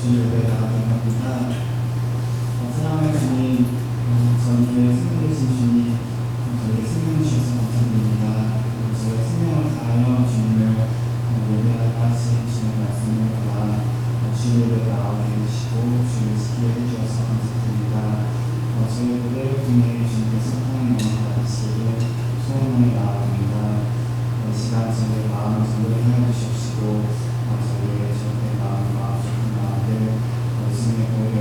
주의 예배 나아갑니다. 사랑하는 주님, 저희의 생명을 주신 주님, 저희의 생명을 주셔서 감사드립니다. 저희의 생명을 다하여 주님을 예배하다 하신 주님의 말씀을 받아 주의 예배 나오게 해주시고 주를 지키게 해주셔서 감사드립니다. 저희 예배를 통해 주님께서 하나님 영광 받으시기를 소원하며 나아갑니다. 이 시간 저희의 마음을 전도해 주시옵시고 저희의 마음과 주님 가운데 주님의 보혈의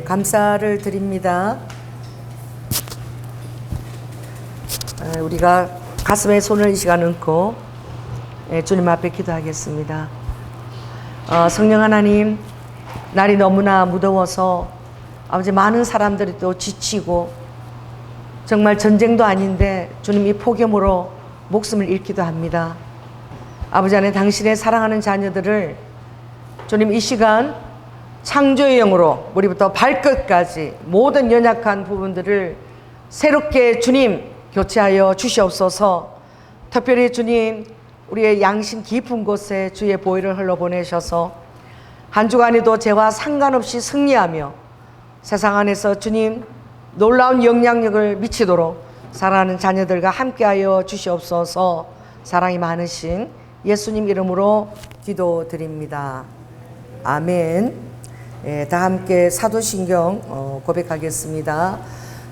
감사를 드립니다. 우리가 가슴에 손을 이 시간 얹고 주님 앞에 기도하겠습니다. 성령 하나님, 날이 너무나 무더워서 아버지 많은 사람들이 또 지치고 정말 전쟁도 아닌데 주님 이 폭염으로 목숨을 잃기도 합니다. 아버지 안에 당신의 사랑하는 자녀들을 주님 이 시간 창조의 영으로 머리부터 발끝까지 모든 연약한 부분들을 새롭게 주님 교체하여 주시옵소서. 특별히 주님 우리의 양심 깊은 곳에 주의 보혈을 흘러보내셔서 한 주간에도 죄와 상관없이 승리하며 세상 안에서 주님 놀라운 영향력을 미치도록 사랑하는 자녀들과 함께하여 주시옵소서. 사랑이 많으신 예수님 이름으로 기도드립니다. 아멘. 다 함께 사도신경 고백하겠습니다.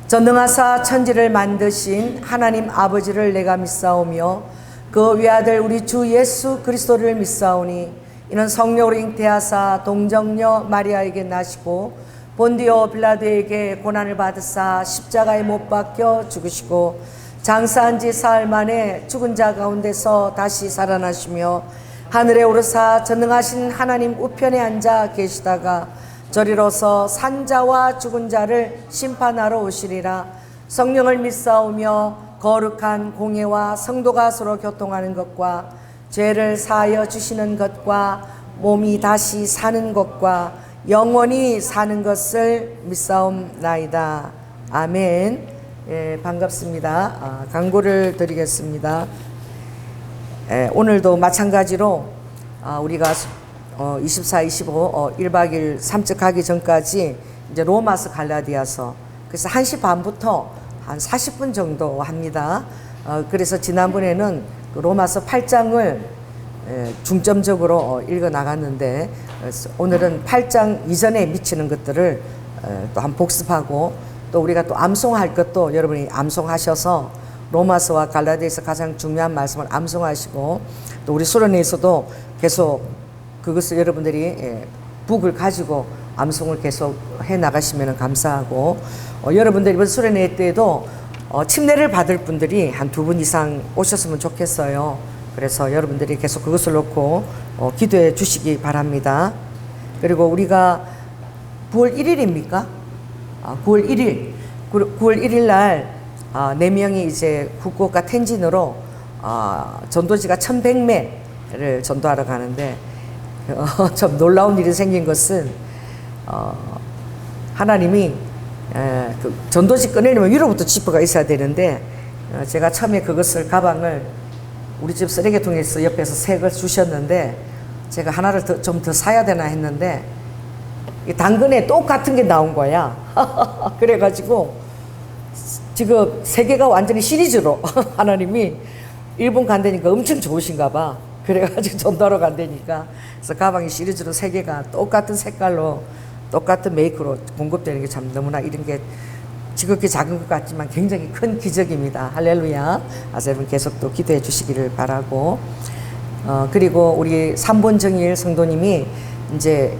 전능하사 천지를 만드신 하나님 아버지를 내가 믿사오며 그 외아들 우리 주 예수 그리스도를 믿사오니 이는 성령으로 잉태하사 동정녀 마리아에게 나시고 본디오 빌라도에게 고난을 받으사 십자가에 못 박혀 죽으시고 장사한 지 사흘 만에 죽은 자 가운데서 다시 살아나시며 하늘에 오르사 전능하신 하나님 우편에 앉아 계시다가 저리로서 산자와 죽은 자를 심판하러 오시리라. 성령을 믿사오며 거룩한 공예와 성도가 서로 교통하는 것과 죄를 사하여 주시는 것과 몸이 다시 사는 것과 영원히 사는 것을 믿사옵나이다. 아멘. 반갑습니다. 광고를 드리겠습니다. 오늘도 마찬가지로 우리가 24, 25 1박 2일 삼척하기 전까지 이제 로마서 갈라디아서 그래서 1시 반부터 한 40분 정도 합니다. 그래서 지난번에는 그 로마서 8장을 중점적으로 읽어 나갔는데 오늘은 8장 이전에 미치는 것들을 또 한번 복습하고 또 우리가 또 암송할 것도 여러분이 암송하셔서 로마서와 갈라디아서 가장 중요한 말씀을 암송하시고 또 우리 수련회에서도 계속 그것을 여러분들이 북을 가지고 암송을 계속 해 나가시면 감사하고 여러분들 이번 수련회 때에도 침례를 받을 분들이 한 2분 이상 오셨으면 좋겠어요. 그래서 여러분들이 계속 그것을 놓고 기도해 주시기 바랍니다. 그리고 우리가 9월 1일입니까? 9월 1일 9월 1일 날 4명이 이제 후쿠오카 텐진으로 전도지가 1100매를 전도하러 가는데 좀 놀라운 일이 생긴 것은 하나님이 그 전도지 꺼내려면 위로부터 지퍼가 있어야 되는데 제가 처음에 그것을 가방을 우리 집 쓰레기통에서 옆에서 새 걸 주셨는데 제가 하나를 좀 더 사야 되나 했는데 당근에 똑같은 게 나온 거야. 그래가지고 지금 3개가 완전히 시리즈로 하나님이 일본 간다니까 엄청 좋으신가 봐. 그래가지고 전도하러 간다니까. 그래서 가방이 시리즈로 3개가 똑같은 색깔로 똑같은 메이크로 공급되는 게 참 너무나 이런 게 지극히 작은 것 같지만 굉장히 큰 기적입니다. 할렐루야. 아서 여러분 계속 또 기도해 주시기를 바라고 그리고 우리 3번 정일 성도님이 이제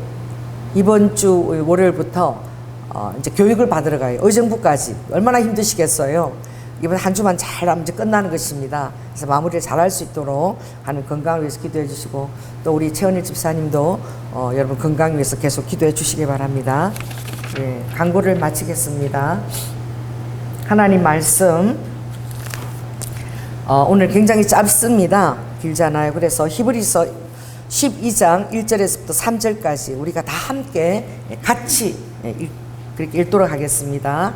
이번 주 월요일부터 이제 교육을 받으러 가요. 의정부까지. 얼마나 힘드시겠어요. 이번 한 주만 잘하면 이제 끝나는 것입니다. 그래서 마무리를 잘할 수 있도록 하는 건강을 위해서 기도해 주시고 또 우리 최원일 집사님도 여러분 건강 위해서 계속 기도해 주시기 바랍니다. 예, 광고를 마치겠습니다. 하나님 말씀 오늘 굉장히 짧습니다. 길잖아요. 그래서 히브리서 12장 1절에서부터 3절까지 우리가 다 함께 같이 그렇게 읽도록 하겠습니다.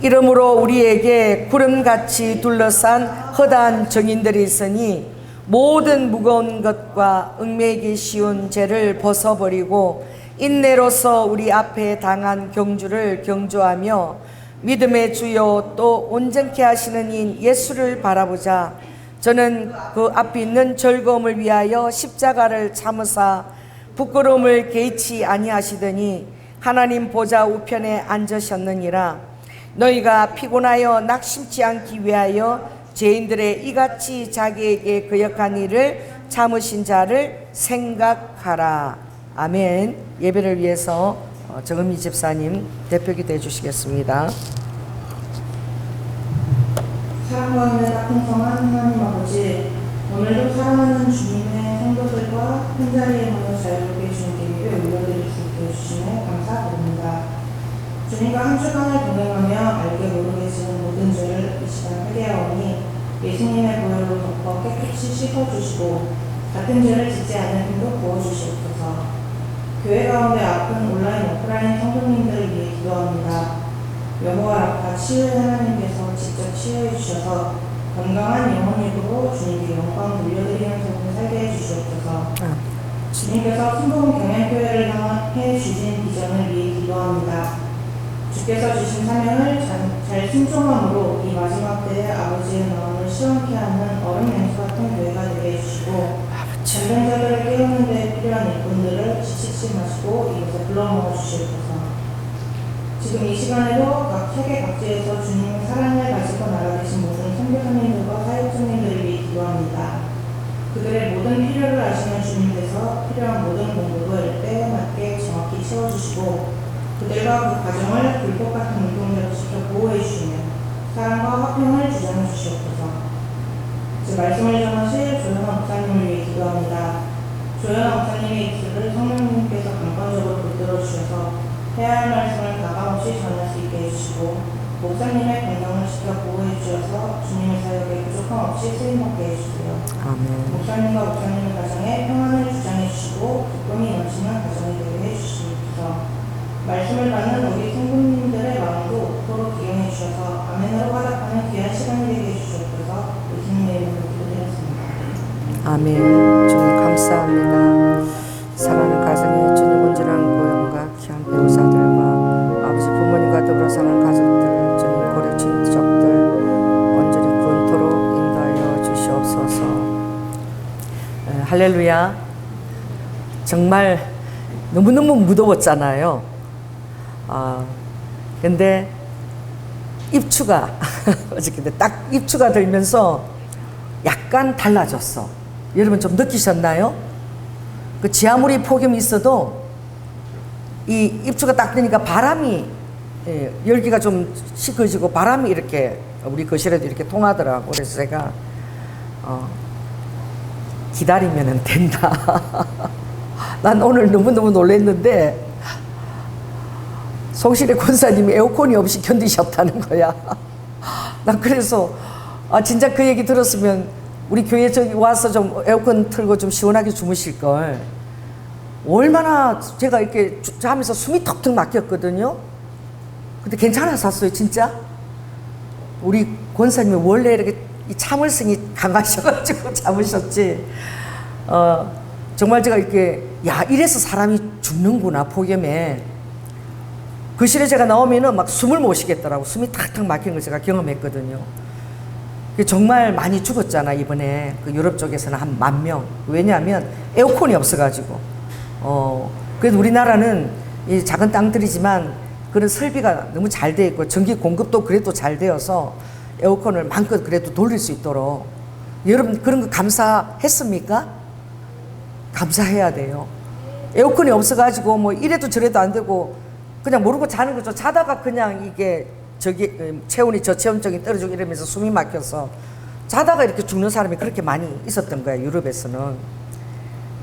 이러므로 우리에게 구름같이 둘러싼 허다한 정인들이 있으니 모든 무거운 것과 얽매이기 쉬운 죄를 벗어버리고 인내로서 우리 앞에 당한 경주를 경주하며 믿음의 주요 또 온전케 하시는 인 예수를 바라보자. 저는 그 앞에 있는 즐거움을 위하여 십자가를 참으사 부끄러움을 개의치 아니하시더니 하나님 보좌 우편에 앉으셨느니라. 너희가 피곤하여 낙심치 않기 위하여 죄인들의 이같이 자기에게 거역한 일을 참으신 자를 생각하라. 아멘. 예배를 위해서 정은미 집사님 대표기도 해주시겠습니다. 사랑과 은혜 풍성한 하나님 아버지, 오늘도 사랑하는 주님의 성도들과 한자리에 모여 자유롭게 주님께 예배 올려드릴 수 있게 해주시며 감사드립니다. 주님과 한 주간을 동행하며 알게 모르게 지은 모든 죄를 이 시간 회개하오니 예수님의 보혈로 덮어 깨끗이 씻어주시고 같은 죄를 짓지 않는 힘도 부어주시옵소서. 교회 가운데 아픈 온라인 오프라인 성도님들을 위해 기도합니다. 여호와 라파 치유의 하나님께서 직접 치유해 주셔서 건강한 영혼력으로 주님께 영광 돌려드리는 삶을 살게 해주시옵소서. 주님께서 순복음 경연교회를 향해 주신 비전을 위해 기도합니다. 주께서 주신 사명을 잘 순종함으로 이 마지막 때에 아버지의 마음을 시원케 하는 얼음 냉수 같은 교회가 되게 해주시고 전쟁자들을 깨우는 데 필요한 일꾼들을 지치지 마시고 이곳에 불러 모아 주시옵소서. 지금 이 시간에도 각 세계 각지에서 주님의 사랑을 가지고 나아가신 모든 선교사님들과 사역자님들을 위해 기도합니다. 그들의 모든 필요를 아시는 주님께서 필요한 모든 공급을 때에 맞게 정확히 채워주시고 그들과 그 가정을 불꽃 같은 운동자로 지켜 보호해 주시며 사랑과 화평을 주장해 주시옵소서. 제 말씀을 전하실 조현아 목사님을 위해 기도합니다. 조현아 목사님의 입술을 성령님께서 강권적으로 붙들어 주셔서 해야 할 말씀을 가감없이 전할 수 있게 해주시고 목사님의 건강을 지켜 보호해 주셔서 주님의 사역에 부족함 없이 쓰임받게 해주세요. 아멘. 목사님과 목사님의 가정에 평안을 주장해 주시고 기쁨이 넘치는 가정이 되게 해주시옵소서. 말씀을 받는 우리 성도님들의 마음도 서로 기용해 주셔서 아멘으로 화답하는 귀한 시간이 되게 해주시옵소서. 예수님의 이름으로 기도드렸습니다. 아멘. 주님 감사합니다. 사랑하는 가정의 주님 온전한 고용과 귀한 배우자들과 아버지 부모님과 더불어 사는 가족들, 주님 고려 친척들 온전히 구원토록 인도하여 주시옵소서. 할렐루야. 정말 너무너무 무더웠잖아요. 근데 입추가 어저께 딱 입추가 들면서 약간 달라졌어. 여러분 좀 느끼셨나요? 그 지하물이 폭염이 있어도 이 입추가 딱 되니까 바람이 열기가 좀 식어지고 바람이 이렇게 우리 거실에도 이렇게 통하더라고. 그래서 제가 기다리면 된다. 난 오늘 너무너무 놀랐는데 송실의 권사님이 에어컨이 없이 견디셨다는 거야. 난 그래서 진짜 그 얘기 들었으면 우리 교회 저기 와서 좀 에어컨 틀고 좀 시원하게 주무실 걸. 얼마나 제가 이렇게 자면서 숨이 턱턱 막혔거든요. 근데 괜찮았었어요, 진짜. 우리 권사님이 원래 이렇게 참을성이 강하셔가지고 참으셨지. 정말 제가 이렇게 이래서 사람이 죽는구나 폭염에. 거실에 제가 나오면은 막 숨을 못 쉬겠더라고. 숨이 탁탁 막힌 걸 제가 경험했거든요. 정말 많이 죽었잖아 이번에. 그 유럽 쪽에서는 한 10,000명. 왜냐하면 에어컨이 없어가지고. 그래도 우리나라는 이 작은 땅들이지만 그런 설비가 너무 잘 돼 있고 전기 공급도 그래도 잘 되어서 에어컨을 마음껏 그래도 돌릴 수 있도록. 여러분 그런 거 감사했습니까? 감사해야 돼요. 에어컨이 없어가지고 뭐 이래도 저래도 안 되고 그냥 모르고 자는 거죠. 자다가 그냥 이게 체온이 저체온증이 떨어지고 이러면서 숨이 막혀서 자다가 이렇게 죽는 사람이 그렇게 많이 있었던 거예요, 유럽에서는.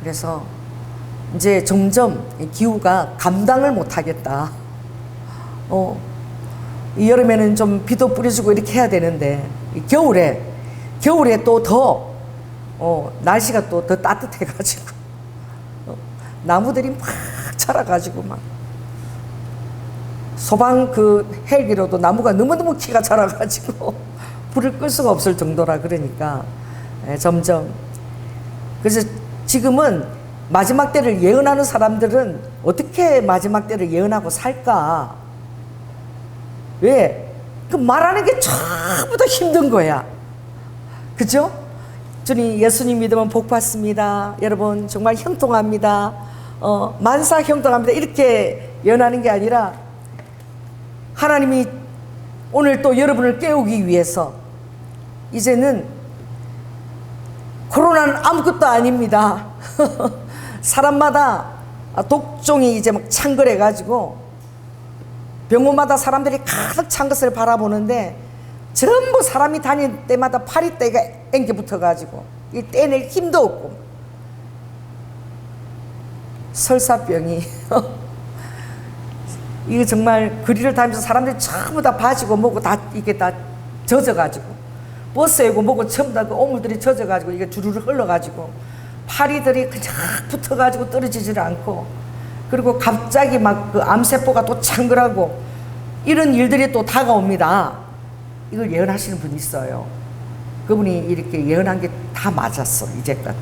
그래서 이제 점점 기후가 감당을 못 하겠다. 이 여름에는 좀 비도 뿌려주고 이렇게 해야 되는데 겨울에 또 더 날씨가 또 더 따뜻해가지고 나무들이 막 자라가지고 막 소방 그 헬기로도 나무가 너무너무 키가 자라가지고 불을 끌 수가 없을 정도라. 그러니까 점점. 그래서 지금은 마지막 때를 예언하는 사람들은 어떻게 마지막 때를 예언하고 살까? 왜? 그 말하는 게 전부 다 힘든 거야. 그죠? 주님 예수님 믿으면 복 받습니다. 여러분 정말 형통합니다. 만사 형통합니다. 이렇게 예언하는 게 아니라 하나님이 오늘 또 여러분을 깨우기 위해서 이제는 코로나는 아무것도 아닙니다. 사람마다 독종이 이제 막 창궐해가지고 병원마다 사람들이 가득 찬 것을 바라보는데 전부 사람이 다닐 때마다 파리떼가 앵겨 붙어가지고 이 떼낼 힘도 없고 설사병이 이게 정말 거리를 다니면서 사람들이 전부 다 바지고 뭐고 다 이게 다 젖어가지고 버스에고 뭐고 전부 다 그 오물들이 젖어가지고 이게 주르르 흘러가지고 파리들이 그냥 붙어가지고 떨어지질 않고 그리고 갑자기 막 그 암세포가 또 창궐하고 이런 일들이 또 다가옵니다. 이걸 예언하시는 분이 있어요. 그분이 이렇게 예언한 게 다 맞았어 이제껏.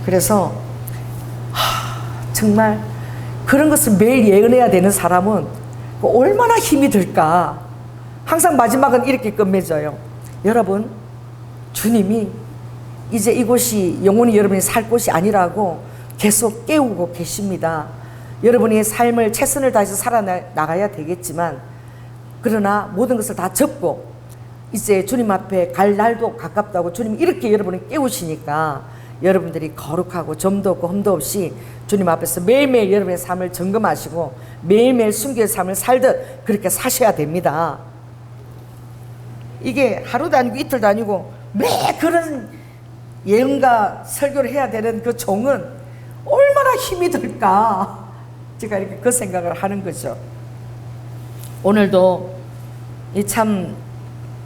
그래서 정말 그런 것을 매일 예언해야 되는 사람은 얼마나 힘이 들까. 항상 마지막은 이렇게 끝맺어요. 여러분, 주님이 이제 이곳이 영원히 여러분이 살 곳이 아니라고 계속 깨우고 계십니다. 여러분의 삶을 최선을 다해서 살아나가야 되겠지만 그러나 모든 것을 다 접고 이제 주님 앞에 갈 날도 가깝다고 주님이 이렇게 여러분을 깨우시니까 여러분들이 거룩하고 점도 없고 흠도 없이 주님 앞에서 매일매일 여러분의 삶을 점검하시고 매일매일 순교의 삶을 살듯 그렇게 사셔야 됩니다. 이게 하루도 아니고 이틀도 아니고 매 그런 예언과 설교를 해야 되는 그 종은 얼마나 힘이 들까. 제가 이렇게 그 생각을 하는 거죠. 오늘도 이 참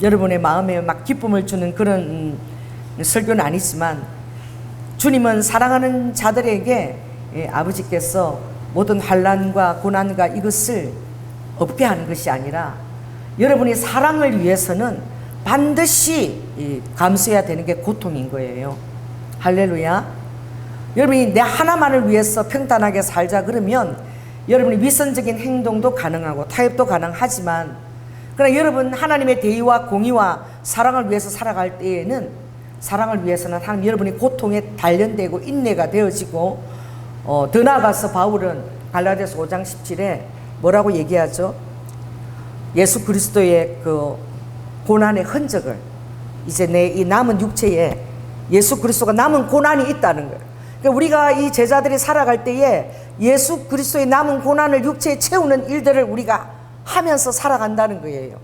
여러분의 마음에 막 기쁨을 주는 그런 설교는 아니지만 주님은 사랑하는 자들에게 아버지께서 모든 환난과 고난과 이것을 없게 하는 것이 아니라 여러분이 사랑을 위해서는 반드시 감수해야 되는 게 고통인 거예요. 할렐루야. 여러분이 내 하나만을 위해서 평탄하게 살자 그러면 여러분이 위선적인 행동도 가능하고 타협도 가능하지만 그러나 여러분 하나님의 대의와 공의와 사랑을 위해서 살아갈 때에는 사랑을 위해서는 하나님 여러분이 고통에 단련되고 인내가 되어지고 더 나아가서 바울은 갈라디아서 5장 17에 뭐라고 얘기하죠? 예수 그리스도의 그 고난의 흔적을 이제 내 이 남은 육체에 예수 그리스도가 남은 고난이 있다는 거예요. 그러니까 우리가 이 제자들이 살아갈 때에 예수 그리스도의 남은 고난을 육체에 채우는 일들을 우리가 하면서 살아간다는 거예요.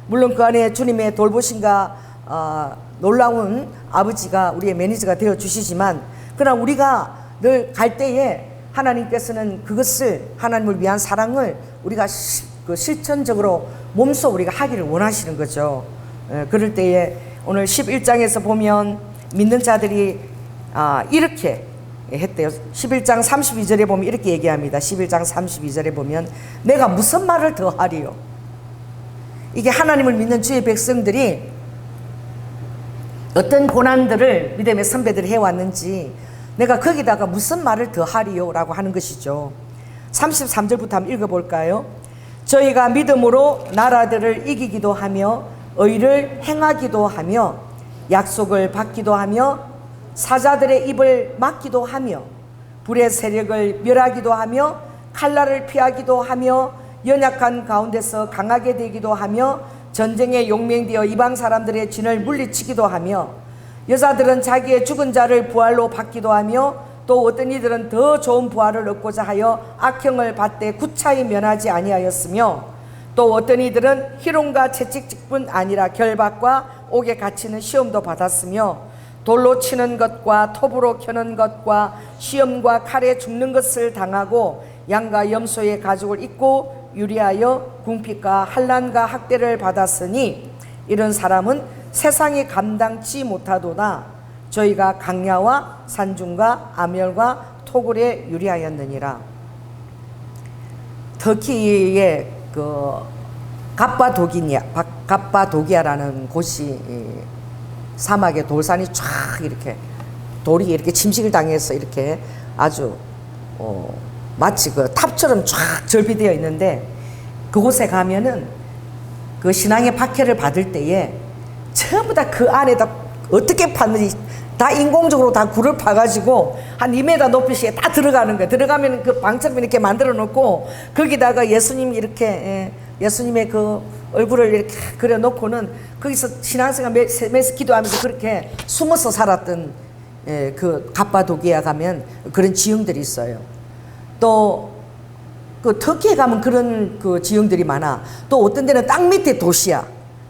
물론 그 안에 주님의 돌보심과 놀라운 아버지가 우리의 매니저가 되어 주시지만 그러나 우리가 늘 갈 때에 하나님께서는 그것을 하나님을 위한 사랑을 우리가 실천적으로 몸소 우리가 하기를 원하시는 거죠. 그럴 때에 오늘 11장에서 보면 믿는 자들이 이렇게 했대요. 11장 32절에 보면 이렇게 얘기합니다. 11장 32절에 보면 내가 무슨 말을 더 하리요. 이게 하나님을 믿는 주의 백성들이 어떤 고난들을 믿음의 선배들이 해왔는지 내가 거기다가 무슨 말을 더 하리요 라고 하는 것이죠. 33절부터 한번 읽어볼까요? 저희가 믿음으로 나라들을 이기기도 하며 의를 행하기도 하며 약속을 받기도 하며 사자들의 입을 막기도 하며 불의 세력을 멸하기도 하며 칼날을 피하기도 하며 연약한 가운데서 강하게 되기도 하며 전쟁에 용맹되어 이방 사람들의 진을 물리치기도 하며 여자들은 자기의 죽은 자를 부활로 받기도 하며 또 어떤 이들은 더 좋은 부활을 얻고자 하여 악형을 받되 구차히 면하지 아니하였으며 또 어떤 이들은 희롱과 채찍뿐 아니라 결박과 옥에 갇히는 시험도 받았으며 돌로 치는 것과 톱으로 켜는 것과 시험과 칼에 죽는 것을 당하고 양과 염소의 가죽을 입고 유리하여 궁핍과 환난과 학대를 받았으니 이런 사람은 세상이 감당치 못하도다. 저희가 강야와 산중과 암열과 토굴에 유리하였느니라. 터키의 그 갑바도기아라는 곳이 사막에 돌산이 쫙 이렇게 돌이 이렇게 침식을 당해서 이렇게 아주 마치 그 탑처럼 쫙 절비되어 있는데 그곳에 가면은 그 신앙의 박해를 받을 때에 전부 다 그 안에다 어떻게 팠는지 다 인공적으로 다 굴을 파가지고 한 2m 높이씩 다 들어가는 거예요. 들어가면 그 방처럼 이렇게 만들어 놓고 거기다가 예수님 이렇게 예수님의 그 얼굴을 이렇게 그려 놓고는 거기서 신앙생활 매서 기도하면서 그렇게 숨어서 살았던 그 갑바도기아 가면 그런 지형들이 있어요. 또 그 터키에 가면 그런 그 지형들이 많아. 또 어떤 데는 땅 밑에 도시야.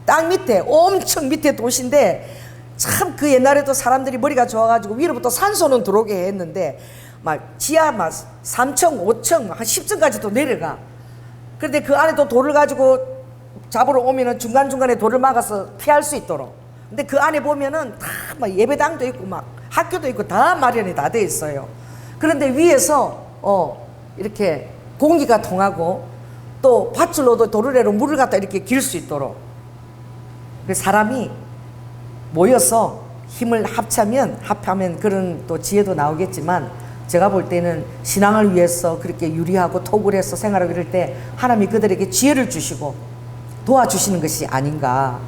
땅 밑에 엄청 밑에 도시인데 참 그 옛날에도 사람들이 머리가 좋아가지고 위로부터 산소는 들어오게 했는데 막 지하 막 3층, 5층, 한 10층까지도 내려가. 그런데 그 안에 또 돌을 가지고 잡으러 오면은 중간중간에 돌을 막아서 피할 수 있도록. 근데 그 안에 보면은 다 막 예배당도 있고 막 학교도 있고 다 마련이 다 돼 있어요. 그런데 위에서 이렇게 공기가 통하고 또 밧줄로도 도르래로 물을 갖다 이렇게 길 수 있도록. 그 사람이 모여서 힘을 합하면 그런 또 지혜도 나오겠지만 제가 볼 때는 신앙을 위해서 그렇게 유리하고 톡을 해서 생활하고 이럴 때 하나님이 그들에게 지혜를 주시고 도와주시는 것이 아닌가.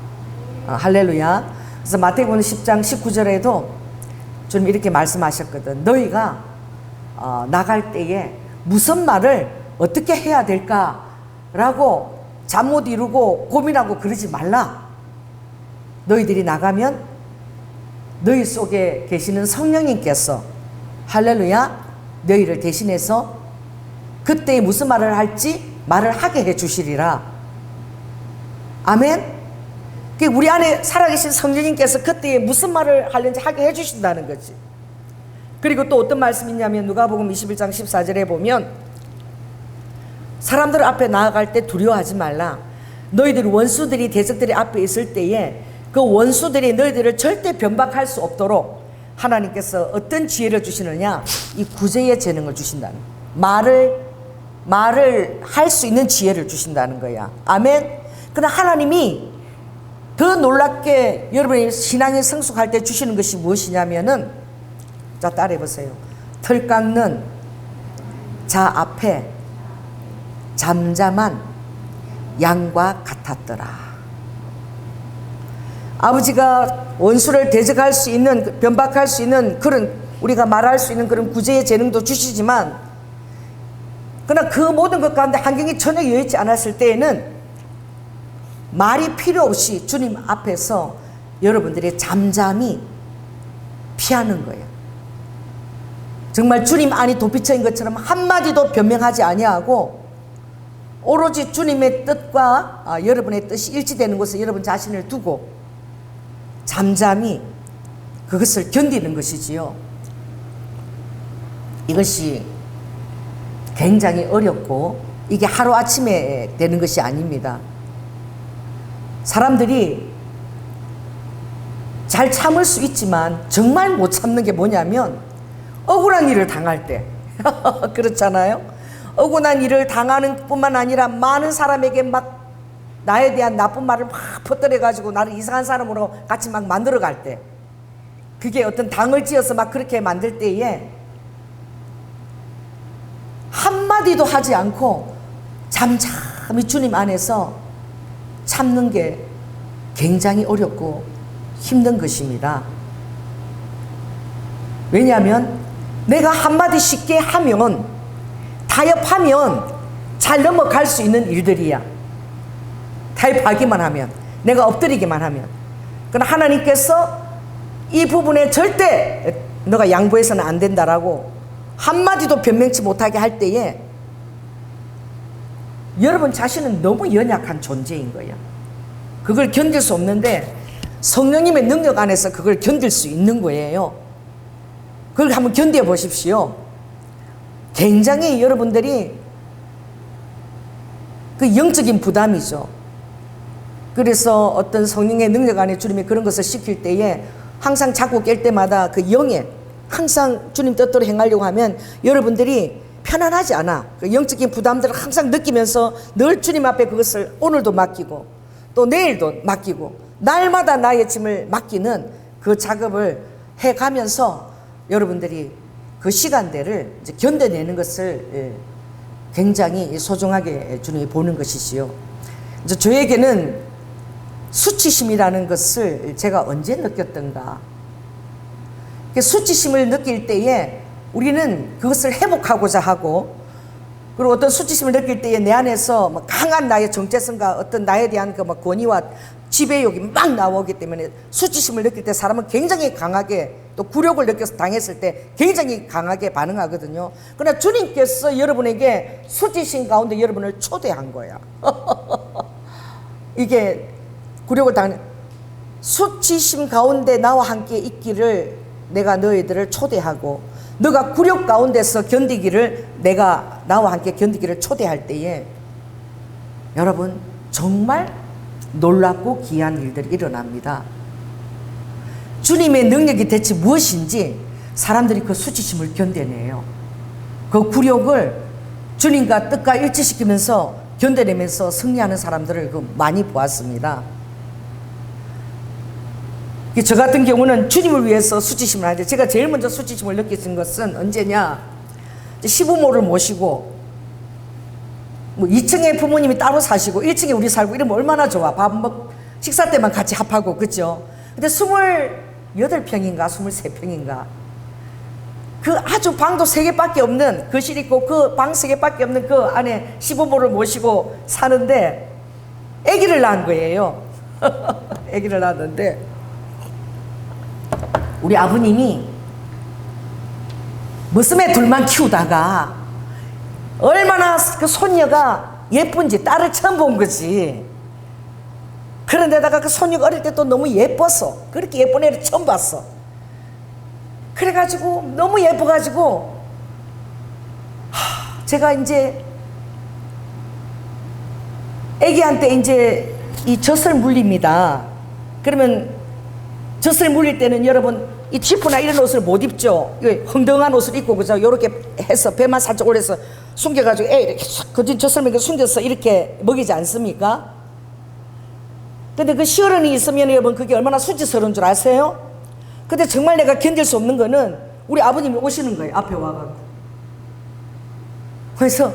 할렐루야. 그래서 마태복음 10장 19절에도 주님 이렇게 말씀하셨거든. 너희가 나갈 때에 무슨 말을 어떻게 해야 될까라고 잠 못 이루고 고민하고 그러지 말라. 너희들이 나가면 너희 속에 계시는 성령님께서 할렐루야 너희를 대신해서 그때 무슨 말을 할지 말을 하게 해 주시리라. 아멘. 우리 안에 살아계신 성령님께서 그때 무슨 말을 하는지 하게 해 주신다는 거지. 그리고 또 어떤 말씀이 있냐면 누가복음 21장 14절에 보면 사람들 앞에 나아갈 때 두려워하지 말라. 너희들 원수들이 대적들이 앞에 있을 때에 그 원수들이 너희들을 절대 변박할 수 없도록 하나님께서 어떤 지혜를 주시느냐, 이 구제의 재능을 주신다는 거야. 말을 할 수 있는 지혜를 주신다는 거야. 아멘. 그러나 하나님이 더 놀랍게 여러분이 신앙이 성숙할 때 주시는 것이 무엇이냐면은, 자 따라해 보세요. 털 깎는 자 앞에 잠잠한 양과 같았더라. 아버지가 원수를 대적할 수 있는, 변박할 수 있는 그런, 우리가 말할 수 있는 그런 구제의 재능도 주시지만, 그러나 그 모든 것 가운데 환경이 전혀 여의치 않았을 때에는 말이 필요 없이 주님 앞에서 여러분들이 잠잠히 피하는 거예요. 정말 주님 안이 도피처인 것처럼 한마디도 변명하지 아니하고 오로지 주님의 뜻과 여러분의 뜻이 일치되는 곳에 여러분 자신을 두고 잠잠히 그것을 견디는 것이지요. 이것이 굉장히 어렵고 이게 하루아침에 되는 것이 아닙니다. 사람들이 잘 참을 수 있지만 정말 못 참는 게 뭐냐면 억울한 일을 당할 때 그렇잖아요. 억울한 일을 당하는 뿐만 아니라 많은 사람에게 막 나에 대한 나쁜 말을 막 퍼뜨려가지고 나를 이상한 사람으로 같이 막 만들어갈 때, 그게 어떤 당을 지어서 막 그렇게 만들 때에 한마디도 하지 않고 잠잠히 주님 안에서 참는 게 굉장히 어렵고 힘든 것입니다. 왜냐하면 내가 한마디 쉽게 하면, 타협하면 잘 넘어갈 수 있는 일들이야. 타협하기만 하면, 내가 엎드리기만 하면. 그러나 하나님께서 이 부분에 절대 너가 양보해서는 안 된다라고 한마디도 변명치 못하게 할 때에 여러분 자신은 너무 연약한 존재인 거예요. 그걸 견딜 수 없는데 성령님의 능력 안에서 그걸 견딜 수 있는 거예요. 그걸 한번 견뎌 보십시오. 굉장히 여러분들이 그 영적인 부담이죠. 그래서 어떤 성령의 능력 안에 주님이 그런 것을 시킬 때에 항상 자꾸 깰 때마다 그 영에 항상 주님 뜻대로 행하려고 하면 여러분들이 편안하지 않아. 그 영적인 부담들을 항상 느끼면서 늘 주님 앞에 그것을 오늘도 맡기고 또 내일도 맡기고 날마다 나의 짐을 맡기는 그 작업을 해가면서 여러분들이 그 시간대를 이제 견뎌내는 것을 굉장히 소중하게 주님이 보는 것이지요. 이제 저에게는 수치심이라는 것을 제가 언제 느꼈던가. 수치심을 느낄 때에 우리는 그것을 회복하고자 하고 그리고 어떤 수치심을 느낄 때에 내 안에서 뭐 강한 나의 정체성과 어떤 나에 대한 그 막 권위와 지배욕이 막 나오기 때문에 수치심을 느낄 때 사람은 굉장히 강하게 또 굴욕을 느껴서 당했을 때 굉장히 강하게 반응하거든요. 그러나 주님께서 여러분에게 수치심 가운데 여러분을 초대한 거야. 이게 굴욕을 수치심 가운데 나와 함께 있기를 내가 너희들을 초대하고 너가 굴욕 가운데서 견디기를 내가 나와 함께 견디기를 초대할 때에 여러분 정말 놀랍고 귀한 일들이 일어납니다. 주님의 능력이 대체 무엇인지 사람들이 그 수치심을 견뎌내요. 그 굴욕을 주님과 뜻과 일치시키면서 견뎌내면서 승리하는 사람들을 많이 보았습니다. 저 같은 경우는 주님을 위해서 수치심을 하는데 제가 제일 먼저 수치심을 느낀 것은 언제냐, 시부모를 모시고 뭐 2층에 부모님이 따로 사시고 1층에 우리 살고 이러면 얼마나 좋아. 식사 때만 같이 합하고, 그죠? 근데 28평인가 23평인가 그 아주 방도 3개밖에 없는, 거실 있고 그 방 3개밖에 없는 그 안에 시부모를 모시고 사는데 아기를 낳은 거예요. 아기를 낳았는데 우리 아버님이 머슴애 둘만 키우다가 얼마나 그 손녀가 예쁜지 딸을 처음 본 거지. 그런데다가 그 손녀가 어릴 때 또 너무 예뻐서, 그렇게 예쁜 애를 처음 봤어. 그래가지고 너무 예뻐가지고 제가 이제 애기한테 이제 이 젖을 물립니다. 그러면 젖을 물릴 때는 여러분 이 지프나 이런 옷을 못 입죠. 흥덩한 옷을 입고 그죠. 요렇게 해서 배만 살짝 올려서 숨겨가지고 애 이렇게 거진 젖을 숨겨서 이렇게 먹이지 않습니까? 근데 그 시어른이 있으면 여러분 그게 얼마나 수치스러운 줄 아세요? 근데 정말 내가 견딜 수 없는 거는 우리 아버님이 오시는 거예요. 앞에 와가지고. 그래서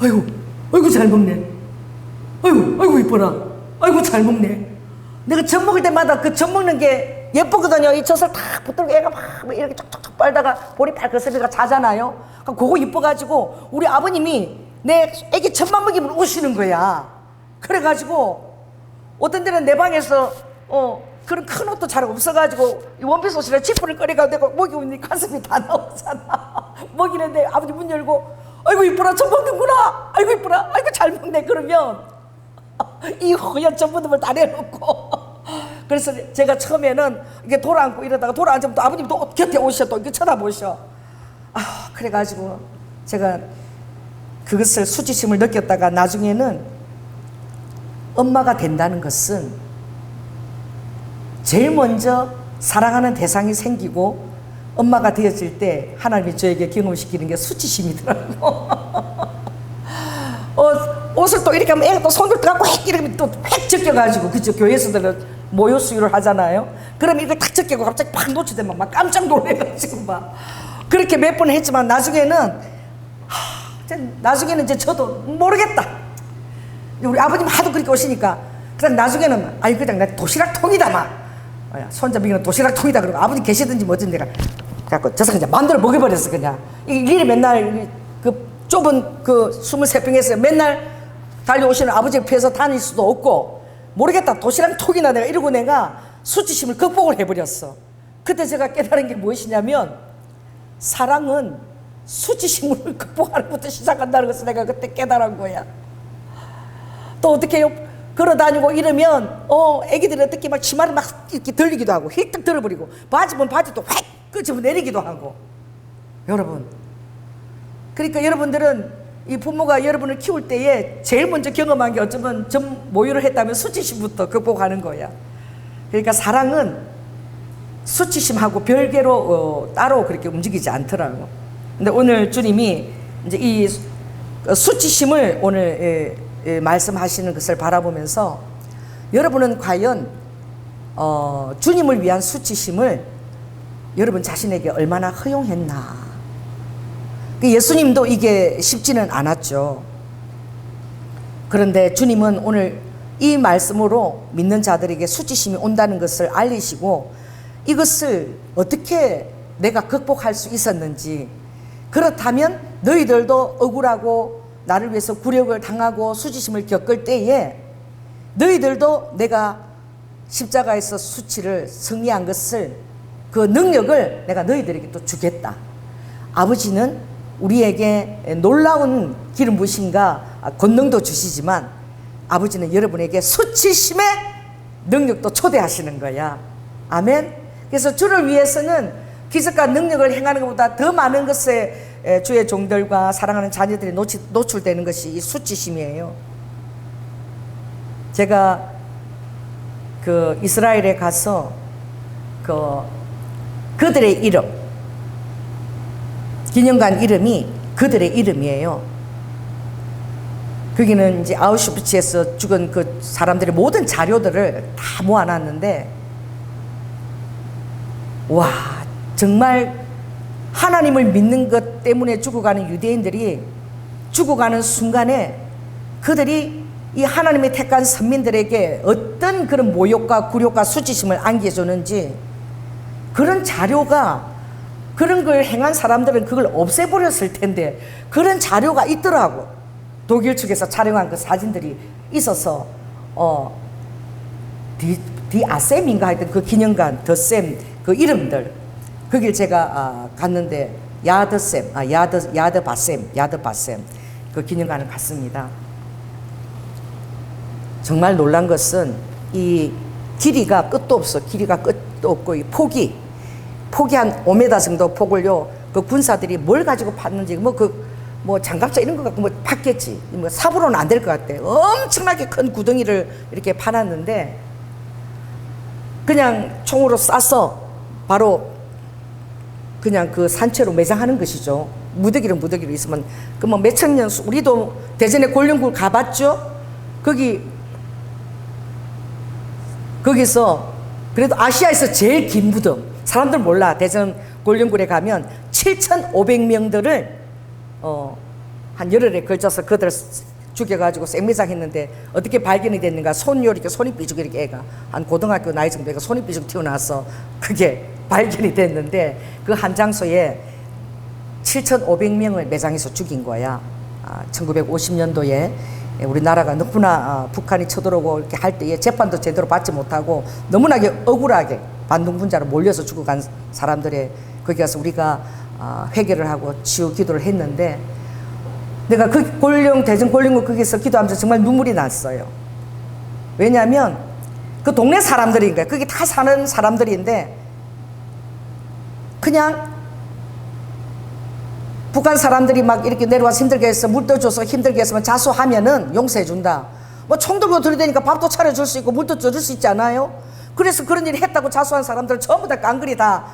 아이고 잘 먹네. 아이고 이뻐라. 아이고 잘 먹네. 내가 젖 먹을 때마다 그 젖 먹는 게 예쁘거든요. 이 젖을 탁 붙들고 애가 막 이렇게 촉촉촉 빨다가 볼이 발그스리가 자잖아요. 그거 이뻐가지고 우리 아버님이 내 애기 젖만 먹이면 오시는 거야. 그래가지고 어떤 때는 내 방에서 그런 큰 옷도 잘 없어가지고 원피스 옷이랑 지퍼를 꺼내가지고 먹이고 있는데 가슴이 다 나오잖아. 먹이는데 아버지 문 열고 아이고 이쁘라 젖 먹는구나. 아이고 이쁘라. 아이고 잘 먹네. 그러면 이 허연 전부름을 다 내놓고 그래서 제가 처음에는 이게 돌아앉고 이러다가 돌아앉으면 또 아버님 또 곁에 오셔 또 이렇게 쳐다보셔. 그래가지고 제가 그것을 수치심을 느꼈다가 나중에는 엄마가 된다는 것은 제일 먼저 사랑하는 대상이 생기고 엄마가 되어질 때 하나님이 저에게 경험시키는 게 수치심이더라고. 옷을 또 이렇게 하면 애가 또 손을 갖고 이렇게 또 획 적혀가지고, 그죠? 교회에서들은 모유 수유를 하잖아요. 그럼 이걸 탁 적히고 갑자기 팍 노출되면 막 깜짝 놀래가지고 막 그렇게 몇 번 했지만 나중에는 이제 저도 모르겠다. 우리 아버님 하도 그렇게 오시니까 그냥 나중에는 그냥 나 도시락통이다 막 손잡이는 도시락통이다 그러고 아버님 계시든지 뭐든 내가 갖고 저서 그냥 마음대로 먹여버렸어. 그냥 일일이 맨날 그 좁은 그 23평에서 맨날 달려오시는 아버지를 피해서 다닐 수도 없고 모르겠다. 도시락통이나 내가 이러고 내가 수치심을 극복을 해버렸어. 그때 제가 깨달은 게 무엇이냐면 사랑은 수치심을 극복하는 것부터 시작한다는 것을 내가 그때 깨달은 거야. 또 어떻게 해요? 걸어다니고 이러면 애기들이 어떻게 막 치마를 막 이렇게 들리기도 하고 휙딱 들어버리고 바지면 바지도 확 끄집어 내리기도 하고. 여러분, 그러니까 여러분들은 이 부모가 여러분을 키울 때에 제일 먼저 경험한 게 어쩌면 전 모유를 했다면 수치심부터 극복하는 거야. 그러니까 사랑은 수치심하고 별개로 따로 그렇게 움직이지 않더라고. 근데 오늘 주님이 이제 이 수치심을 오늘 말씀하시는 것을 바라보면서 여러분은 과연 주님을 위한 수치심을 여러분 자신에게 얼마나 허용했나. 예수님도 이게 쉽지는 않았죠. 그런데 주님은 오늘 이 말씀으로 믿는 자들에게 수치심이 온다는 것을 알리시고 이것을 어떻게 내가 극복할 수 있었는지, 그렇다면 너희들도 억울하고 나를 위해서 굴욕을 당하고 수치심을 겪을 때에 너희들도 내가 십자가에서 수치를 승리한 것을, 그 능력을 내가 너희들에게 또 주겠다. 아버지는 우리에게 놀라운 기름 부으심과 권능도 주시지만 아버지는 여러분에게 수치심의 능력도 초대하시는 거야. 아멘. 그래서 주를 위해서는 기적과 능력을 행하는 것보다 더 많은 것에 주의 종들과 사랑하는 자녀들이 노출되는 것이 이 수치심이에요. 제가 그 이스라엘에 가서 그들의 이름, 기념관 이름이 그들의 이름이에요. 거기는 이제 아우슈비츠에서 죽은 그 사람들의 모든 자료들을 다 모아놨는데, 와, 정말 하나님을 믿는 것 때문에 죽어가는 유대인들이 죽어가는 순간에 그들이 이 하나님의 택한 선민들에게 어떤 그런 모욕과 굴욕과 수치심을 안겨주는지, 그런 자료가, 그런 걸 행한 사람들은 그걸 없애버렸을 텐데 그런 자료가 있더라고. 독일 측에서 촬영한 그 사진들이 있어서 디아셈인가 하여튼 그 기념관, 더셈 그 이름들, 거길 제가 갔는데 야드바셈 그 기념관을 갔습니다. 정말 놀란 것은 이 길이가 끝도 없어. 길이가 끝도 없고 이 폭이 한 5m 정도 폭을요, 그 군사들이 뭘 가지고 팠는지 뭐 장갑차 이런 거 갖고 뭐 팠겠지. 뭐 삽으로는 안 될 것 같아. 엄청나게 큰 구덩이를 이렇게 파놨는데 그냥 총으로 쏴서 바로 그냥 그 산채로 매장하는 것이죠. 무더기로 있으면 그 뭐 몇천 년, 우리도 대전에 골룡굴 가봤죠. 거기서 그래도 아시아에서 제일 긴 무덤, 사람들 몰라. 대전 골룡굴에 가면 7,500명들을 한 열흘에 걸쳐서 그들 죽여가지고 생매장했는데 어떻게 발견이 됐는가? 이렇게 손이 삐죽 이렇게 애가 한 고등학교 나이 정도 애가 손이 삐죽 튀어나와서 그게 발견이 됐는데 그 한 장소에 7,500명을 매장해서 죽인 거야. 1950년도에 우리나라가 너무나 북한이 쳐들어오고 이렇게 할 때에 재판도 제대로 받지 못하고 너무나 억울하게 반동분자로 몰려서 죽어간 사람들의 거기 가서 우리가 회개를 하고 치유 기도를 했는데, 내가 그 대전 골룡굴 거기서 기도하면서 정말 눈물이 났어요. 왜냐하면 그 동네 사람들인 거야. 거기 다 사는 사람들인데 그냥 북한 사람들이 막 이렇게 내려와서 힘들게 해서 물 떠줘서 힘들게 했으면 자수하면은 용서해준다. 뭐 총 들고 들이대니까 밥도 차려줄 수 있고 물도 줘줄 수 있지 않아요? 그래서 그런 일을 했다고 자수한 사람들 전부 다 깡그리 다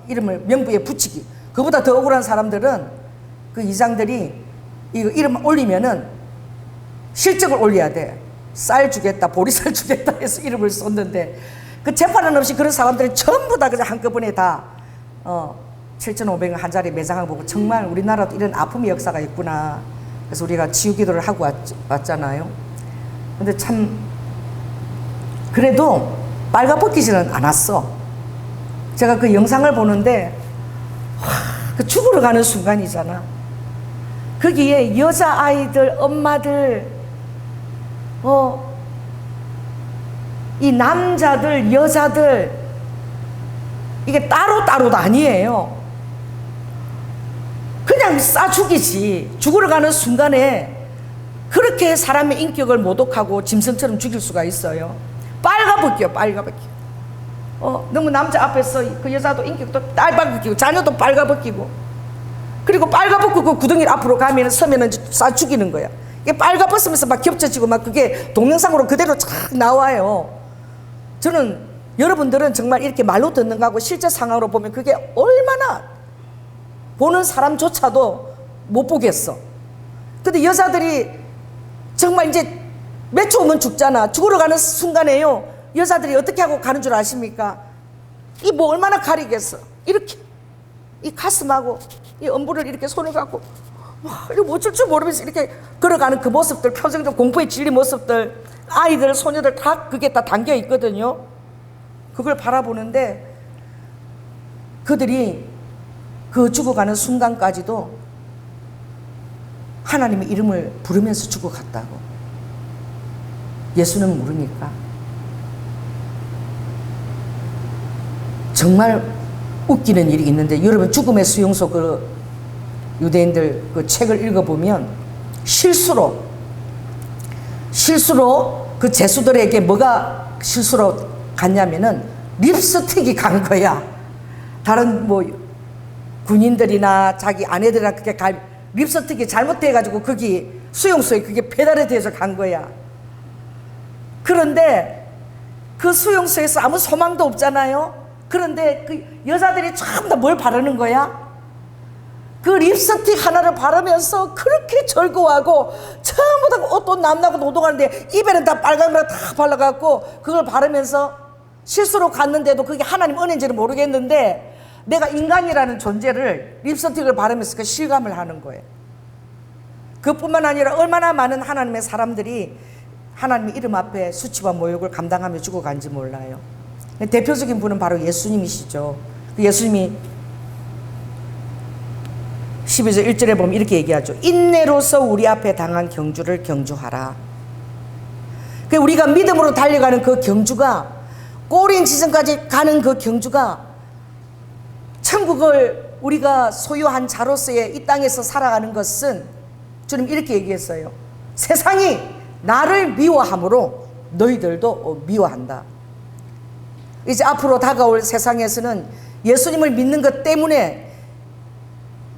이름을 명부에 붙이기. 그보다 더 억울한 사람들은 그 이장들이 이거 이름 올리면은 실적을 올려야 돼. 쌀 주겠다, 보리쌀 주겠다 해서 이름을 썼는데 그 재판은 없이 그런 사람들이 전부 다 그냥 한꺼번에 다 7,500원 한 자리에 매장하고 보고 정말 우리나라도 이런 아픔의 역사가 있구나. 그래서 우리가 치유기도를 하고 왔잖아요. 근데 참 그래도 빨가벗기지는 않았어. 제가 그 영상을 보는데 그 죽으러 가는 순간이잖아. 거기에 여자아이들, 엄마들, 이 남자들, 여자들, 이게 따로따로도 아니에요. 그냥 싸 죽이지. 죽으러 가는 순간에 그렇게 사람의 인격을 모독하고 짐승처럼 죽일 수가 있어요. 빨가벗겨. 너무 남자 앞에서 그 여자도 인격도 빨가벗기고 자녀도 빨가벗기고, 그리고 빨가벗고 그 구덩이 앞으로 가면 서면은 싸 죽이는 거야. 이게 빨가벗으면서 막 겹쳐지고 막 그게 동영상으로 그대로 쫙 나와요. 저는 여러분들은 정말 이렇게 말로 듣는 거하고 실제 상황으로 보면 그게 얼마나 보는 사람조차도 못 보겠어. 근데 여자들이 정말 이제 몇 초 오면 죽잖아. 죽으러 가는 순간에요, 여자들이 어떻게 하고 가는 줄 아십니까? 이 뭐 얼마나 가리겠어. 이렇게 이 가슴하고 이 엄부를 이렇게 손을 갖고 이렇게 못 줄 줄 모르면서 이렇게 걸어가는 그 모습들, 표정들, 공포에 질린 모습들, 아이들, 소녀들 다 그게 다 담겨 있거든요. 그걸 바라보는데 그들이 그 죽어가는 순간까지도 하나님의 이름을 부르면서 죽어갔다고. 예수는 모르니까. 정말 웃기는 일이 있는데, 여러분 죽음의 수용소 그 유대인들 그 책을 읽어보면 실수로 그 죄수들에게 뭐가 실수로 갔냐면은 립스틱이 간 거야. 다른 뭐 군인들이나 자기 아내들이나 그게 립스틱이 잘못돼가지고 거기 수용소에 그게 배달이 돼서 간 거야. 그런데 그 수용소에서 아무 소망도 없잖아요. 그런데 그 여자들이 전부 다 뭘 바르는 거야? 그 립스틱 하나를 바르면서 그렇게 즐거워하고 전부 다 옷도 남나고 노동하는데 입에는 다 빨간 거 다 발라갖고 그걸 바르면서 실수로 갔는데도 그게 하나님 은혜인지는 모르겠는데 내가 인간이라는 존재를 립스틱을 바르면서 그 실감을 하는 거예요. 그뿐만 아니라 얼마나 많은 하나님의 사람들이 하나님의 이름 앞에 수치와 모욕을 감당하며 죽어간지 몰라요. 대표적인 분은 바로 예수님이시죠. 예수님이 12절 1절에 보면 이렇게 얘기하죠. 인내로서 우리 앞에 당한 경주를 경주하라. 우리가 믿음으로 달려가는 그 경주가, 꼬린 지점까지 가는 그 경주가, 천국을 우리가 소유한 자로서의 이 땅에서 살아가는 것은 주님 이렇게 얘기했어요. 세상이 나를 미워함으로 너희들도 미워한다. 이제 앞으로 다가올 세상에서는 예수님을 믿는 것 때문에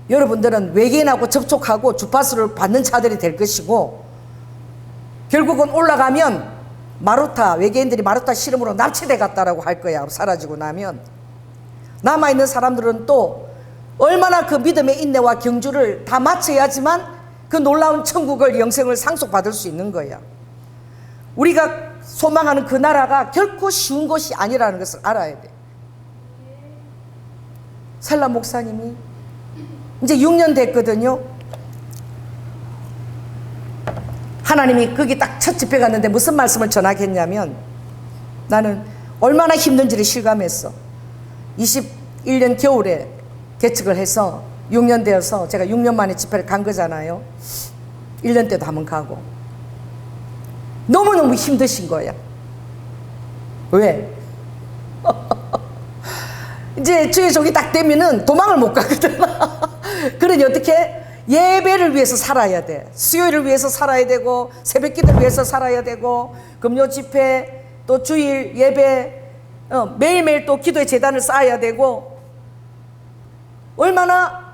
여러분들은 외계인하고 접촉하고 주파수를 받는 자들이 될 것이고, 결국은 올라가면 외계인들이 마루타 실험으로 납치돼 갔다라고 할 거야. 사라지고 나면 남아있는 사람들은 또 얼마나 그 믿음의 인내와 경주를 다 마쳐야지만 그 놀라운 천국을, 영생을 상속받을 수 있는 거야. 우리가 소망하는 그 나라가 결코 쉬운 것이 아니라는 것을 알아야 돼. 설라 목사님이 이제 6년 됐거든요. 하나님이 거기 딱 첫 집회 갔는데 무슨 말씀을 전하겠냐면, 나는 얼마나 힘든지를 실감했어. 21년 겨울에 개척을 해서 6년 되어서 제가 6년 만에 집회를 간 거잖아요. 1년 때도 한번 가고. 너무너무 힘드신 거야. 왜? 이제 주의 종이 딱 되면은 도망을 못 가거든. 그러니 어떻게? 예배를 위해서 살아야 돼. 수요일을 위해서 살아야 되고, 새벽 기도를 위해서 살아야 되고, 금요 집회, 또 주일 예배, 매일매일 또 기도의 재단을 쌓아야 되고, 얼마나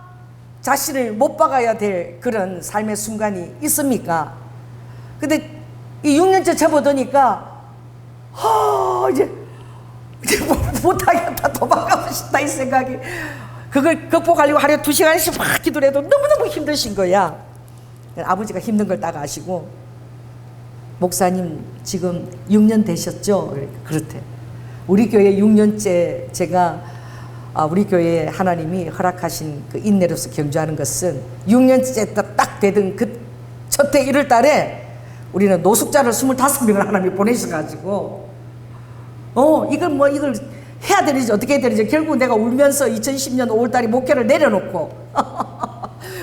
자신을 못 박아야 될 그런 삶의 순간이 있습니까? 근데 이 6년째 접어드니까 이제 못하겠다, 도망가고 싶다 이 생각이. 그걸 극복하려고 하루에 2시간씩 막 기도를 해도 너무너무 힘드신 거야. 아버지가 힘든 걸 딱 아시고, 목사님 지금 6년 되셨죠? 그렇대. 우리 교회 6년째 제가 우리 교회에 하나님이 허락하신 그 인내로서 경주하는 것은 6년째 딱 되던 그 첫 해 1월 달에 우리는 노숙자를 25명을 하나님이 보내셔가지고, 이걸 해야 되는지 어떻게 해야 되는지, 결국 내가 울면서 2010년 5월 달에 목회를 내려놓고,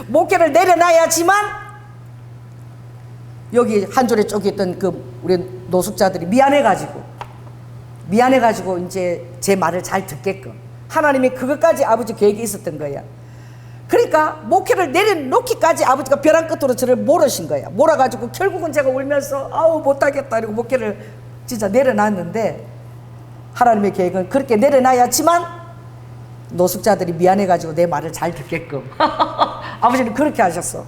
목회를 내려놔야지만 여기 한 줄에 쪼개있던 그 우리 노숙자들이 미안해가지고 이제 제 말을 잘 듣게끔 하나님이 그것까지 아버지 계획이 있었던 거야. 그러니까 목회를 내려놓기까지 아버지가 벼랑 끝으로 저를 몰으신 거야. 몰아가지고 결국은 제가 울면서 못하겠다 이러고 목회를 진짜 내려놨는데, 하나님의 계획은 그렇게 내려놔야지만 노숙자들이 미안해가지고 내 말을 잘 듣게끔 아버지는 그렇게 하셨어.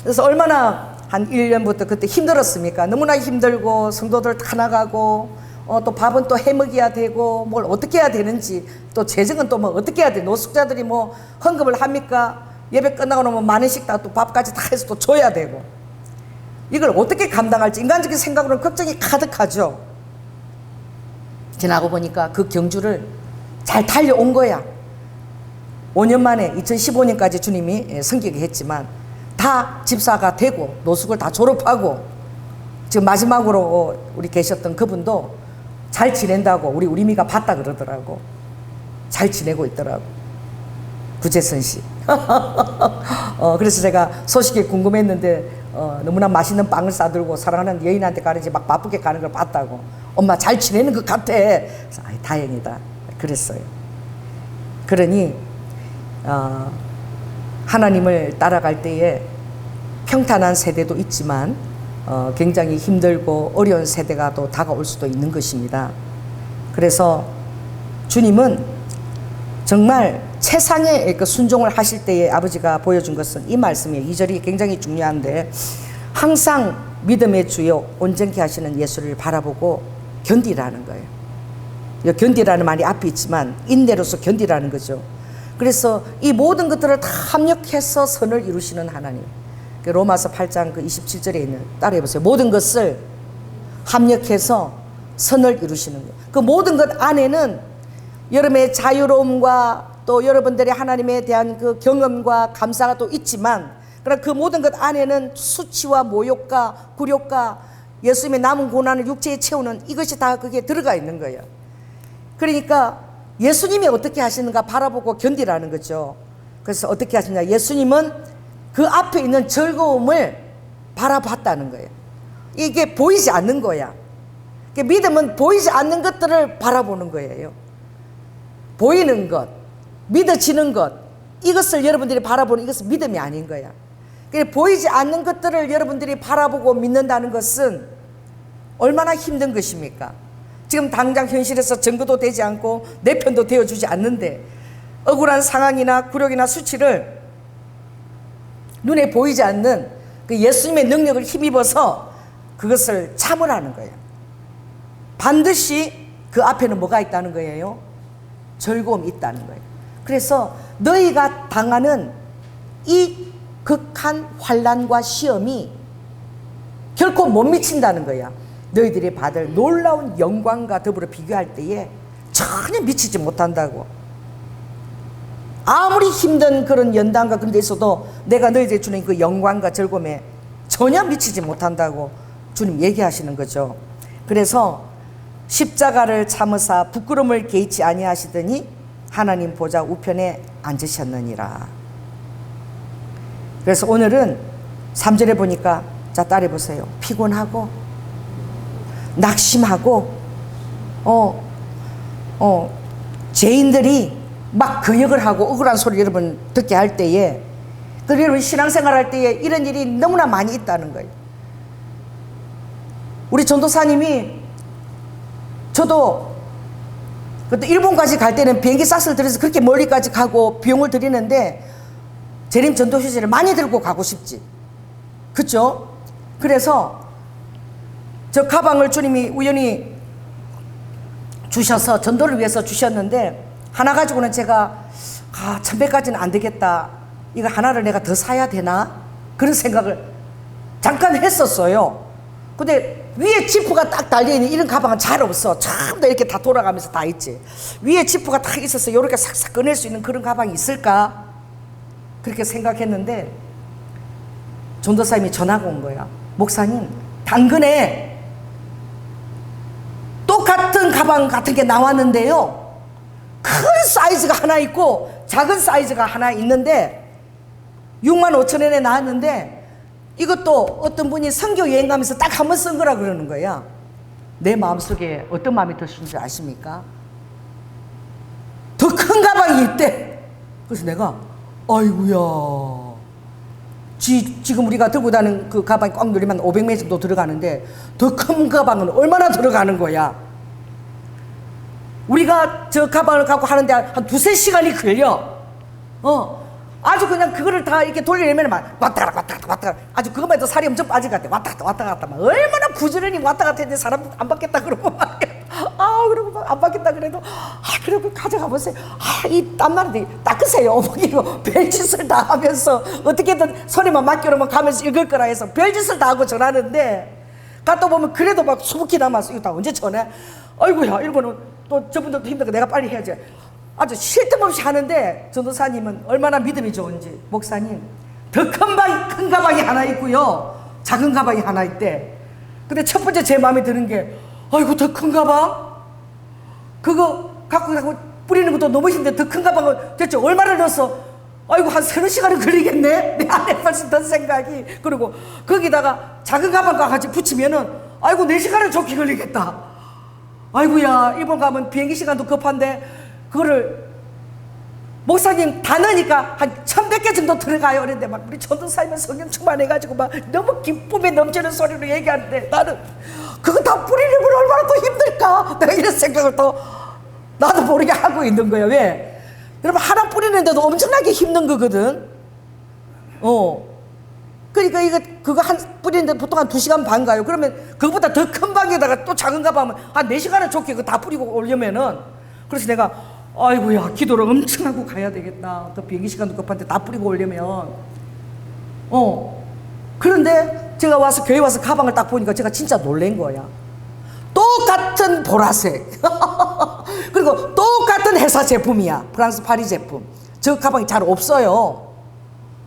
그래서 얼마나 한 1년부터 그때 힘들었습니까? 너무나 힘들고, 성도들 다 나가고, 또 밥은 또 해먹여야 되고, 뭘 어떻게 해야 되는지, 또 재정은 또 뭐 어떻게 해야 돼. 노숙자들이 뭐 헌금을 합니까? 예배 끝나고 나면 만 원씩 다 또 밥까지 다 해서 또 줘야 되고, 이걸 어떻게 감당할지 인간적인 생각으로는 걱정이 가득하죠. 지나고 보니까 그 경주를 잘 달려온 거야. 5년 만에 2015년까지 주님이 섬기게 했지만 다 집사가 되고 노숙을 다 졸업하고, 지금 마지막으로 우리 계셨던 그분도 잘 지낸다고 우리 미가 봤다 그러더라고. 잘 지내고 있더라고. 구재선 씨. 그래서 제가 소식이 궁금했는데 너무나 맛있는 빵을 싸들고 사랑하는 여인한테 가는지 막 바쁘게 가는 걸 봤다고. 엄마 잘 지내는 것 같아. 그래서 아이, 다행이다. 그랬어요. 그러니 하나님을 따라갈 때에 평탄한 세대도 있지만 굉장히 힘들고 어려운 세대가 또 다가올 수도 있는 것입니다. 그래서 주님은 정말 최상의 그 순종을 하실 때에 아버지가 보여준 것은 이 말씀이에요. 2절이 굉장히 중요한데, 항상 믿음의 주요 온전케 하시는 예수를 바라보고 견디라는 거예요. 견디라는 말이 앞에 있지만 인내로서 견디라는 거죠. 그래서 이 모든 것들을 다 합력해서 선을 이루시는 하나님. 로마서 8장 그 27절에 있는, 따라해 보세요. 모든 것을 합력해서 선을 이루시는 것. 그 모든 것 안에는 여러분의 자유로움과 또 여러분들의 하나님에 대한 그 경험과 감사가 또 있지만, 그러나 그 모든 것 안에는 수치와 모욕과 굴욕과 예수님의 남은 고난을 육체에 채우는 이것이 다 거기에 들어가 있는 거예요. 그러니까 예수님이 어떻게 하시는가 바라보고 견디라는 거죠. 그래서 어떻게 하시냐, 예수님은 그 앞에 있는 즐거움을 바라봤다는 거예요. 이게 보이지 않는 거야. 믿음은 보이지 않는 것들을 바라보는 거예요. 보이는 것, 믿어지는 것, 이것을 여러분들이 바라보는 이것은 믿음이 아닌 거야. 보이지 않는 것들을 여러분들이 바라보고 믿는다는 것은 얼마나 힘든 것입니까? 지금 당장 현실에서 증거도 되지 않고 내 편도 되어주지 않는데 억울한 상황이나 굴욕이나 수치를 눈에 보이지 않는 그 예수님의 능력을 힘입어서 그것을 참으라는 거예요. 반드시 그 앞에는 뭐가 있다는 거예요? 즐거움이 있다는 거예요. 그래서 너희가 당하는 이 극한 환난과 시험이 결코 못 미친다는 거야. 너희들이 받을 놀라운 영광과 더불어 비교할 때에 전혀 미치지 못한다고. 아무리 힘든 그런 연단과 그런 데 있어도 내가 너희들이 주는 그 영광과 즐거움에 전혀 미치지 못한다고 주님 얘기하시는 거죠. 그래서 십자가를 참으사 부끄러움을 개의치 아니하시더니 하나님 보좌 우편에 앉으셨느니라. 그래서 오늘은 3절에 보니까, 자 따라해 보세요. 피곤하고 낙심하고 죄인들이 막 거역을 하고 억울한 소리 여러분 듣게 할 때에, 그리고 여러분 신앙생활 할 때에 이런 일이 너무나 많이 있다는 거예요. 우리 전도사님이, 저도 그때 일본까지 갈 때는 비행기 싹을 들여서 그렇게 멀리까지 가고 비용을 들이는데 재림 전도 휴지를 많이 들고 가고 싶지. 그렇죠? 그래서 저 가방을 주님이 우연히 주셔서 전도를 위해서 주셨는데, 하나 가지고는 제가 1,100까지는 안 되겠다, 이거 하나를 내가 더 사야 되나, 그런 생각을 잠깐 했었어요. 근데 위에 지프가 딱 달려있는 이런 가방은 잘 없어. 전부 다 이렇게 다 돌아가면서 다 있지. 위에 지프가 딱 있어서 이렇게 싹싹 꺼낼 수 있는 그런 가방이 있을까, 그렇게 생각했는데 전도사님이 전화가 온 거야. 목사님, 당근에 똑같은 가방 같은 게 나왔는데요, 큰 사이즈가 하나 있고 작은 사이즈가 하나 있는데 65,000원에 나왔는데 이것도 어떤 분이 선교 여행 가면서 딱 한 번 쓴 거라 그러는 거야. 내 마음속에 어떤 마음이 드시는지 아십니까? 더 큰 가방이 있대. 그래서 내가 아이고야, 지금 우리가 들고 다니는 그 가방이 꽉 누르면 500매 정도 들어가는데 더 큰 가방은 얼마나 들어가는 거야. 우리가 저 가방을 갖고 하는데 한 2-3시간이 걸려. 아주 그냥 그거를 다 이렇게 돌리려면 막 왔다 갔다 아주 그것만 해도 살이 엄청 빠질 것 같아. 왔다 갔다 막 얼마나 부지런히 왔다 갔다 했는데 사람 안 받겠다 그러고 막 그러고 막 안 받겠다 그래도 그리고 가져가 보세요. 이 땀나는데 닦으세요. 이거 별짓을 다 하면서 어떻게든 손에만 맡겨놓으면 가면서 읽을 거라 해서 별짓을 다 하고 전하는데, 갔다 보면 그래도 막 수북히 남았어. 이거 다 언제 전해? 아이고야, 이거는 또 저분들도 힘들고 내가 빨리 해야지. 아주 쉴 틈 없이 하는데 전도사님은 얼마나 믿음이 좋은지, 목사님, 더 큰 가방이 하나 있고요, 작은 가방이 하나 있대. 근데 첫 번째 제 마음에 드는 게, 아이고 더 큰 가방? 그거 갖고 뿌리는 것도 너무 힘든데 더 큰 가방을 대체 얼마를 넣어서 아이고 한 3-4시간은 걸리겠네. 내 안에 벌써 든 생각이. 그리고 거기다가 작은 가방과 같이 붙이면은 아이고 4시간은 좋게 걸리겠다. 아이고야 일본 가면 비행기 시간도 급한데 그거를 목사님 다 넣으니까 한 1100개 정도 들어가요. 그런데 막 우리 전도사님은 성경 충만해가지고 막 너무 기쁨에 넘치는 소리로 얘기하는데 나는 그거 다 뿌리려면 얼마나 더 힘들까. 내가 이런 생각을 또 나도 모르게 하고 있는 거예요. 왜? 여러분 하나 뿌리는데도 엄청나게 힘든 거거든. 그러니까 이거 그거 한 뿌리는데 보통 한 2시간 반 가요. 그러면 그거보다 더 큰 방에다가 또 작은 가방은 한 4시간은 좋게 그거 다 뿌리고 오려면은. 그래서 내가 아이고야 기도를 엄청 하고 가야 되겠다. 또 비행기 시간도 급한데 다 뿌리고 오려면. 그런데 제가 와서 교회 와서 가방을 딱 보니까 제가 진짜 놀란 거야. 똑같은 보라색 그리고 똑같은 회사 제품이야. 프랑스 파리 제품. 저 가방이 잘 없어요.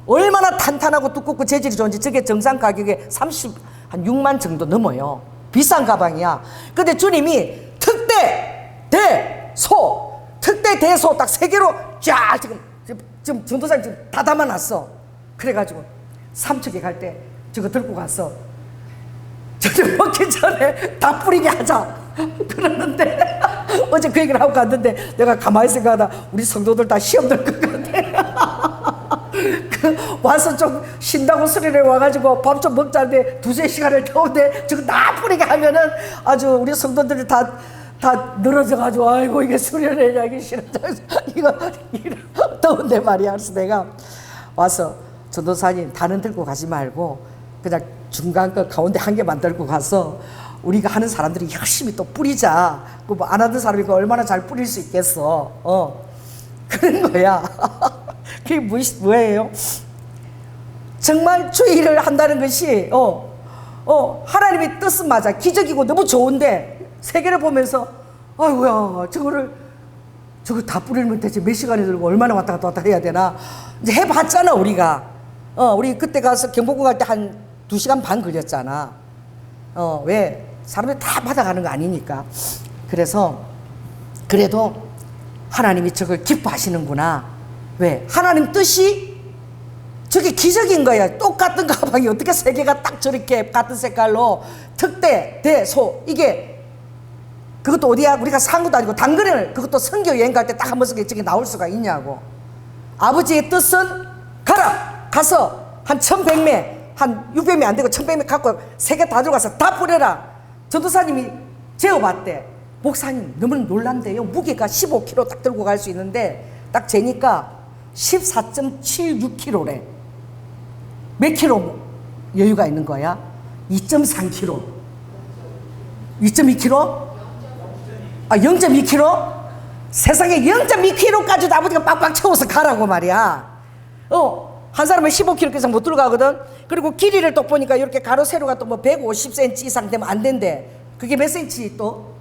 얼마나 탄탄하고 두껍고 재질이 좋은지. 저게 정상 가격에 36만 정도 넘어요. 비싼 가방이야. 근데 주님이 특대 대소 특대 대소 딱 3개로 쫙 지금 전도사님 지금 다 담아놨어. 그래가지고 삼척에 갈 때 저거 들고 갔어. 저녁 먹기 전에 다 뿌리게 하자 그러는데 어제 그 얘기를 하고 갔는데 내가 가만히 생각하다 우리 성도들 다 시험 들 것 같아. 와서 좀 쉰다고 소리를 와가지고 밥 좀 먹자는데 2-3시간을 태우는데 저거 다 뿌리게 하면은 아주 우리 성도들이 다 늘어져가지고 아이고 이게 수련회냐 이게 싫어. 이거 더운데 말이야. 그래서 내가 와서 전도사님 다는 들고 가지 말고 그냥 중간 거 가운데 한 개만 들고 가서 우리가 하는 사람들이 열심히 또 뿌리자. 그 뭐 안 하던 사람이 얼마나 잘 뿌릴 수 있겠어. 그런 거야. 그게 뭐예요? 정말 주의 일을 한다는 것이 하나님의 뜻은 맞아. 기적이고 너무 좋은데 세계를 보면서 아이고야 저거 다 뿌리면 대체 몇 시간이 들고 얼마나 왔다 갔다 해야 되나. 이제 해봤잖아 우리가. 우리 그때 가서 경복궁 갈 때 한 2시간 반 걸렸잖아. 왜? 사람들이 다 받아가는 거 아니니까. 그래서 그래도 하나님이 저걸 기뻐하시는구나. 왜? 하나님 뜻이 저게 기적인 거야. 똑같은 가방이 어떻게 3개가 딱 저렇게 같은 색깔로 특대, 대, 소 이게 그것도 어디야? 우리가 산 것도 아니고 당근을 그것도 선교 여행 갈 때 딱 한 번씩 저게 나올 수가 있냐고. 아버지의 뜻은 가서 한 1100매 한 600매 안 되고 1100매 갖고 3개 다 들어가서 다 뿌려라. 전도사님이 재어봤대. 목사님 너무 놀란대요. 무게가 15kg 딱 들고 갈 수 있는데 딱 재니까 14.76kg래. 몇 킬로 여유가 있는 거야? 2.3kg. 2.2kg? 0.2kg? 세상에 0.2kg까지도 아버지가 빡빡 채워서 가라고 말이야. 한 사람은 15kg 이상 못 들어가거든. 그리고 길이를 또 보니까 이렇게 가로 세로가 또 뭐 150cm 이상 되면 안 된대. 그게 몇 cm 또?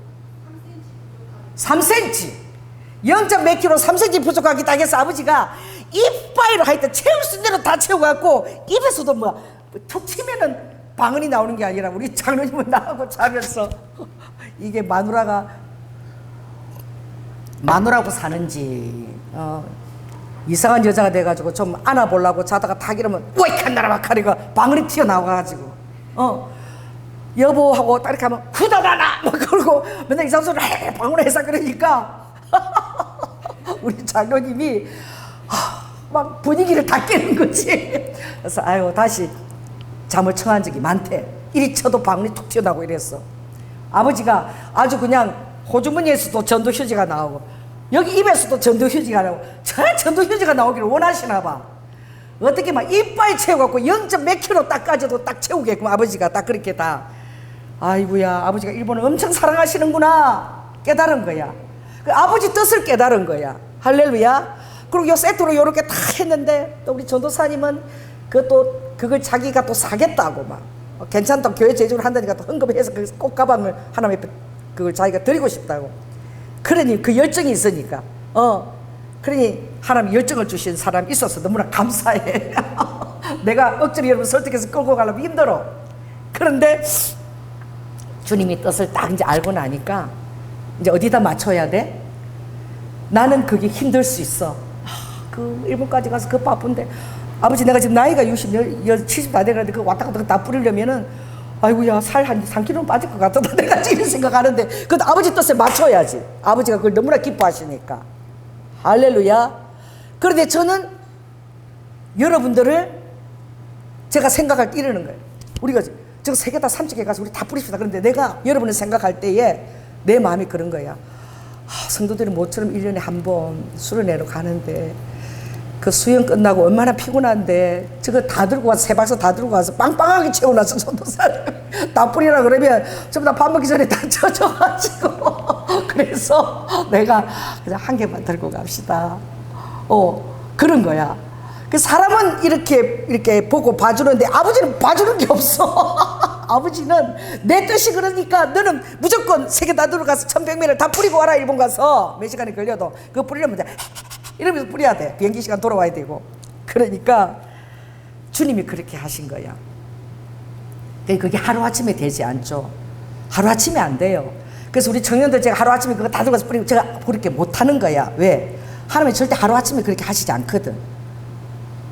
3cm. 0.몇 kg 3cm 부족하기 딱 해서 아버지가 이빨로 하여튼 채울 수 있는 대로 다 채워갖고 입에서도 툭 치면은 방언이 나오는 게 아니라 우리 장로님은 나하고 자면서 이게 마누라고 사는지 이상한 여자가 돼가지고 좀 안아보려고 자다가 탁 이러면 오이칸 나라마 카리가 방언이 튀어나와가지고 여보하고 딱 이렇게 하면 굳어놔라 막 그러고 맨날 이상한 소리를 해 방언을 해서 그러니까 우리 장로님이 막 분위기를 다 깨는 거지. 그래서 아유 다시 잠을 청한 적이 많대. 이리 쳐도 방언이 툭 튀어나오고 이랬어. 아버지가 아주 그냥 호주머니에서도 전도휴지가 나오고 여기 입에서도 전도휴지가 나오고 저 전도휴지가 나오기를 원하시나 봐. 어떻게 막 이빨 채워갖고 0.몇 킬로 딱 까져도 딱 채우게끔 아버지가 딱 그렇게 다. 아이고야 아버지가 일본을 엄청 사랑하시는구나 깨달은 거야. 그 아버지 뜻을 깨달은 거야. 할렐루야. 그리고 요 세트로 요렇게 다 했는데 또 우리 전도사님은 그걸 자기가 또 사겠다고 막 괜찮다고 교회 제주를 한다니까 또 헌금해서 그 꽃가방을 하나님의 그걸 자기가 드리고 싶다고. 그러니 그 열정이 있으니까 그러니 하나님 열정을 주신 사람이 있어서 너무나 감사해. 내가 억지로 여러분 설득해서 끌고 가려면 힘들어. 그런데 주님이 뜻을 딱 이제 알고 나니까 이제 어디다 맞춰야 돼? 나는 그게 힘들 수 있어. 그 일본까지 가서 그 바쁜데 아버지 내가 지금 나이가 70 다 돼가는데 그 왔다 갔다 다 뿌리려면은 아이고야 살 한 3kg 빠질 것 같다 내가 지금 생각하는데 그것도 아버지 뜻에 맞춰야지. 아버지가 그걸 너무나 기뻐하시니까. 할렐루야. 그런데 저는 여러분들을 제가 생각할 때 이러는 거예요. 우리가 저 세 개 다 삼척에 가서 우리 다 뿌립시다. 그런데 내가 여러분을 생각할 때에 내 마음이 그런 거야. 성도들이 모처럼 1년에 한 번 수련회로 가는데 그 수영 끝나고 얼마나 피곤한데 저거 다 들고 와서 세 박스 다 들고 와서 빵빵하게 채워놔서 전도사를 다 뿌리라 그러면 전부 다 밥 먹기 전에 다 젖어가지고 그래서 내가 그냥 한 개만 들고 갑시다. 그런 거야. 그 사람은 이렇게 보고 봐주는데 아버지는 봐주는 게 없어. 아버지는 내 뜻이 그러니까 너는 무조건 세 개 다 들어가서 1100ml 다 뿌리고 와라. 일본 가서 몇 시간이 걸려도 그거 뿌리려면 이러면서 뿌려야 돼. 비행기 시간 돌아와야 되고. 그러니까 주님이 그렇게 하신 거야. 그게 하루아침에 되지 않죠. 하루아침에 안 돼요. 그래서 우리 청년들 제가 하루아침에 그거 다 들어가서 뿌리고 제가 그렇게 못하는 거야. 왜? 하나님이 절대 하루아침에 그렇게 하시지 않거든.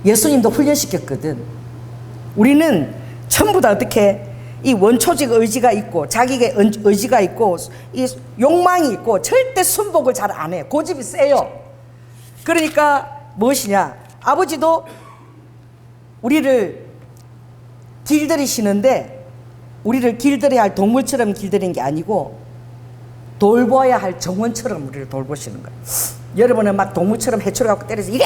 예수님도 훈련시켰거든. 우리는 전부 다 어떻게 이 원초적 의지가 있고 자기의 의지가 있고 이 욕망이 있고 절대 순복을 잘 안 해. 고집이 세요. 그러니까 무엇이냐? 아버지도 우리를 길들이시는데 우리를 길들여야 할 동물처럼 길들이는 게 아니고 돌봐야 할 정원처럼 우리를 돌보시는 거예요. 여러분은 막 동물처럼 해초를 갖고 때려서 이래!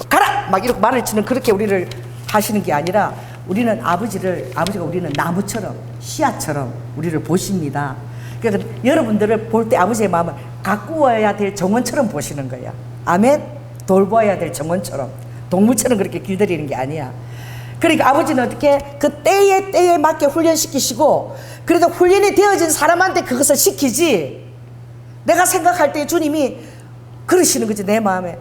가라! 막 이렇게 말을 치는 그렇게 우리를 하시는 게 아니라 우리는 아버지가 우리는 나무처럼 씨앗처럼 우리를 보십니다. 그래서 여러분들을 볼 때 아버지의 마음을 가꾸어야 될 정원처럼 보시는 거야. 아멘? 돌봐야 될 정원처럼 동물처럼 그렇게 길들이는 게 아니야. 그러니까 아버지는 어떻게 그 때에 맞게 훈련시키시고 그래도 훈련이 되어진 사람한테 그것을 시키지. 내가 생각할 때 주님이 그러시는 거지. 내 마음에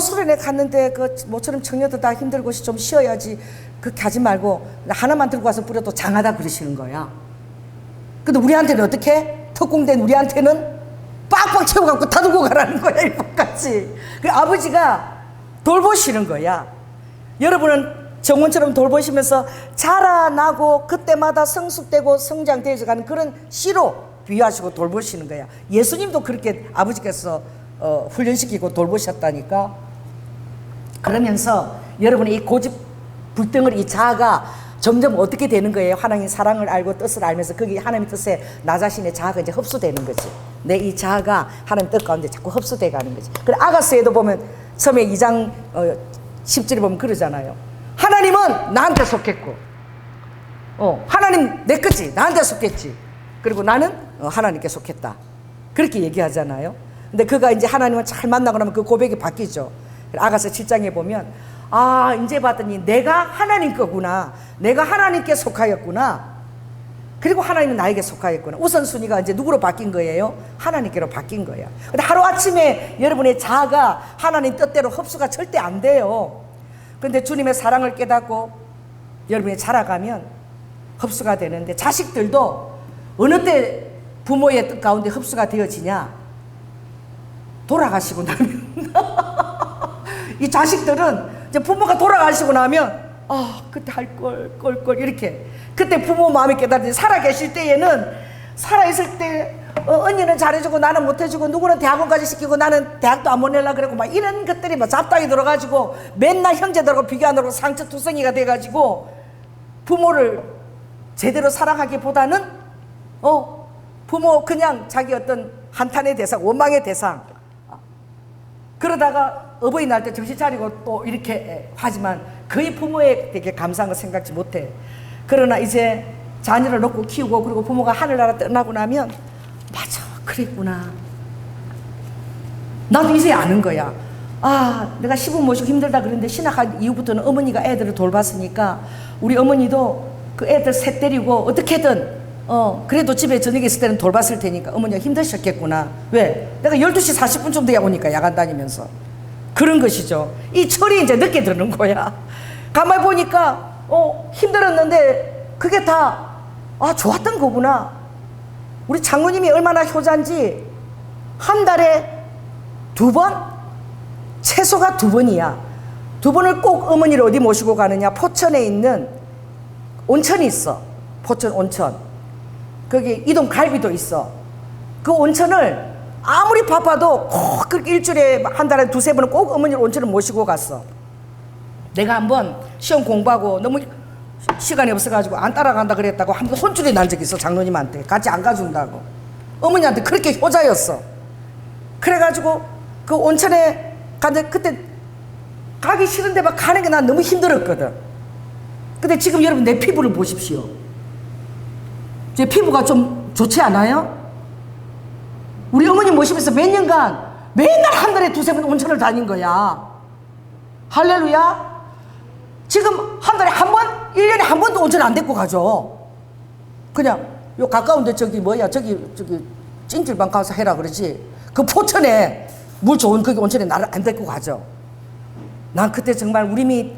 수련회 갔는데 그 모처럼 청년들 다 힘들고 좀 쉬어야지 그렇게 하지 말고 하나만 들고 와서 뿌려도 장하다 그러시는 거야. 근데 우리한테는 어떻게? 특공된 우리한테는 빡빡 채워갖고 다 들고 가라는 거야. 일본까지. 그 아버지가 돌보시는 거야. 여러분은 정원처럼 돌보시면서 자라나고 그때마다 성숙되고 성장되어서 가는 그런 씨로 비유하시고 돌보시는 거야. 예수님도 그렇게 아버지께서 훈련시키고 돌보셨다니까. 그러면서 여러분의 이 고집 불덩어리 이 자아가 점점 어떻게 되는 거예요? 하나님의 사랑을 알고 뜻을 알면서 거기 하나님의 뜻에 나 자신의 자아가 이제 흡수되는 거지. 내 이 자아가 하나님 뜻 가운데 자꾸 흡수돼 가는 거지. 그래 아가스에도 보면 처음에 2장 10절에 보면 그러잖아요. 하나님은 나한테 속했고 하나님 내 거지. 나한테 속했지. 그리고 나는 하나님께 속했다. 그렇게 얘기하잖아요. 근데 그가 이제 하나님을 잘 만나고 나면 그 고백이 바뀌죠. 아가서 7장에 보면 이제 봤더니 내가 하나님 거구나. 내가 하나님께 속하였구나. 그리고 하나님은 나에게 속하였구나. 우선순위가 이제 누구로 바뀐 거예요? 하나님께로 바뀐 거예요. 근데 하루아침에 여러분의 자아가 하나님 뜻대로 흡수가 절대 안 돼요. 근데 주님의 사랑을 깨닫고 여러분이 자라가면 흡수가 되는데 자식들도 어느 때 부모의 뜻 가운데 흡수가 되어지냐? 돌아가시고 나면 이 자식들은 이제 부모가 돌아가시고 나면 그때 할 걸 이렇게 그때 부모 마음이 깨달지. 살아계실 때에는 살아있을 때 언니는 잘해주고 나는 못해주고 누구는 대학원까지 시키고 나는 대학도 안 보내려고 그러고 막 이런 것들이 막 잡다이 들어가지고 맨날 형제들하고 비교하느라고 상처투성이가 돼가지고 부모를 제대로 사랑하기보다는 부모 그냥 자기 어떤 한탄의 대상, 원망의 대상. 그러다가 어버이날 때 정신 차리고 또 이렇게 하지만 거의 부모에 되게 감사한 거 생각지 못해. 그러나 이제 자녀를 놓고 키우고 그리고 부모가 하늘나라 떠나고 나면 맞아 그랬구나. 나도 이제 아는 거야. 내가 시부 모시고 힘들다 그랬는데 신학한 이후부터는 어머니가 애들을 돌봤으니까 우리 어머니도 그 애들 셋 데리고 어떻게든 그래도 집에 저녁에 있을 때는 돌봤을 테니까 어머니가 힘드셨겠구나. 왜? 내가 12시 40분쯤 돼야 오니까 야간 다니면서. 그런 것이죠. 이 철이 이제 늦게 드는 거야. 가만히 보니까 힘들었는데 그게 다 좋았던 거구나. 우리 장로님이 얼마나 효자인지 한 달에 2번? 최소가 2번이야. 두 번을 꼭 어머니를 어디 모시고 가느냐? 포천에 있는 온천이 있어. 포천 온천. 거기 이동 갈비도 있어. 그 온천을 아무리 바빠도 꼭 그렇게 일주일에 한 달에 두세 번은 꼭 어머니를 온천을 모시고 갔어. 내가 한번 시험 공부하고 너무 시간이 없어가지고 안 따라간다 그랬다고 한 번 혼쭐이 난 적이 있어. 장로님한테 같이 안 가준다고. 어머니한테 그렇게 효자였어. 그래가지고 그 온천에 갔는데 그때 가기 싫은데 막 가는 게 난 너무 힘들었거든. 근데 지금 여러분 내 피부를 보십시오. 제 피부가 좀 좋지 않아요? 우리 어머니 모시면서 몇 년간 맨날 한 달에 두세 번 온천을 다닌 거야. 할렐루야. 지금 한 달에 한 번, 1년에 한 번도 온천 안 데리고 가죠. 그냥 요 가까운데 저기 뭐야 저기 찜질방 가서 해라 그러지. 그 포천에 물 좋은 거기 온천에 나를 안 데리고 가죠. 난 그때 정말 우리 미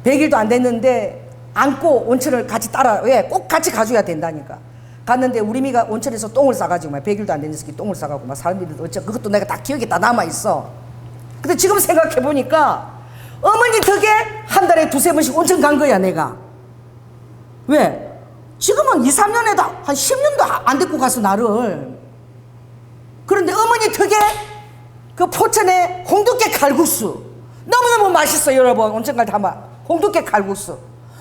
100일도 안 됐는데 안고 온천을 같이 따라, 왜? 꼭 같이 가줘야 된다니까. 갔는데 우리 미가 온천에서 똥을 싸가지고 막 100일도 안 된 녀석이 똥을 싸가고 막 사람들이 어째 그것도 내가 다 기억에 다 남아있어. 근데 지금 생각해보니까 어머니 덕에 한 달에 두세 번씩 온천 간 거야 내가. 왜? 지금은 2, 3년에도 한 10년도 안 데리고 가서 나를. 그런데 어머니 덕에 그 포천에 홍두깨 칼국수 너무너무 맛있어. 여러분 온천 갈 때 한번 홍두깨 칼국수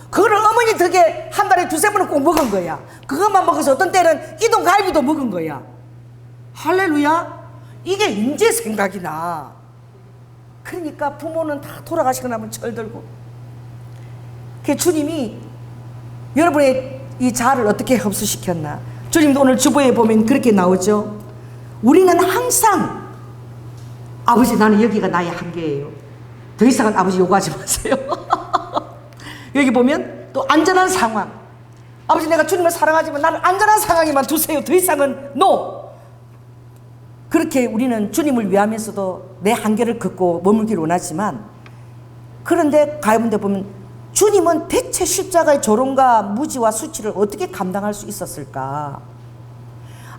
그거를 어머니 덕에 한 달에 두세 번은 꼭 먹은 거야. 그것만 먹어서 어떤 때는 이동 갈비도 먹은 거야. 할렐루야. 이게 인제 생각이 나. 그러니까 부모는 다 돌아가시고 나면 철들고. 그 주님이 여러분의 이 자아를 어떻게 흡수시켰나. 주님도 오늘 주보에 보면 그렇게 나오죠. 우리는 항상 아버지 나는 여기가 나의 한계예요. 더 이상은 아버지 요구하지 마세요. 여기 보면 또 안전한 상황. 아버지 내가 주님을 사랑하지만 나를 안전한 상황에만 두세요. 더 이상은 NO. 그렇게 우리는 주님을 위하면서도 내 한계를 긋고 머물기를 원하지만, 그런데 가요문에 보면 주님은 대체 십자가의 조롱과 무지와 수치를 어떻게 감당할 수 있었을까.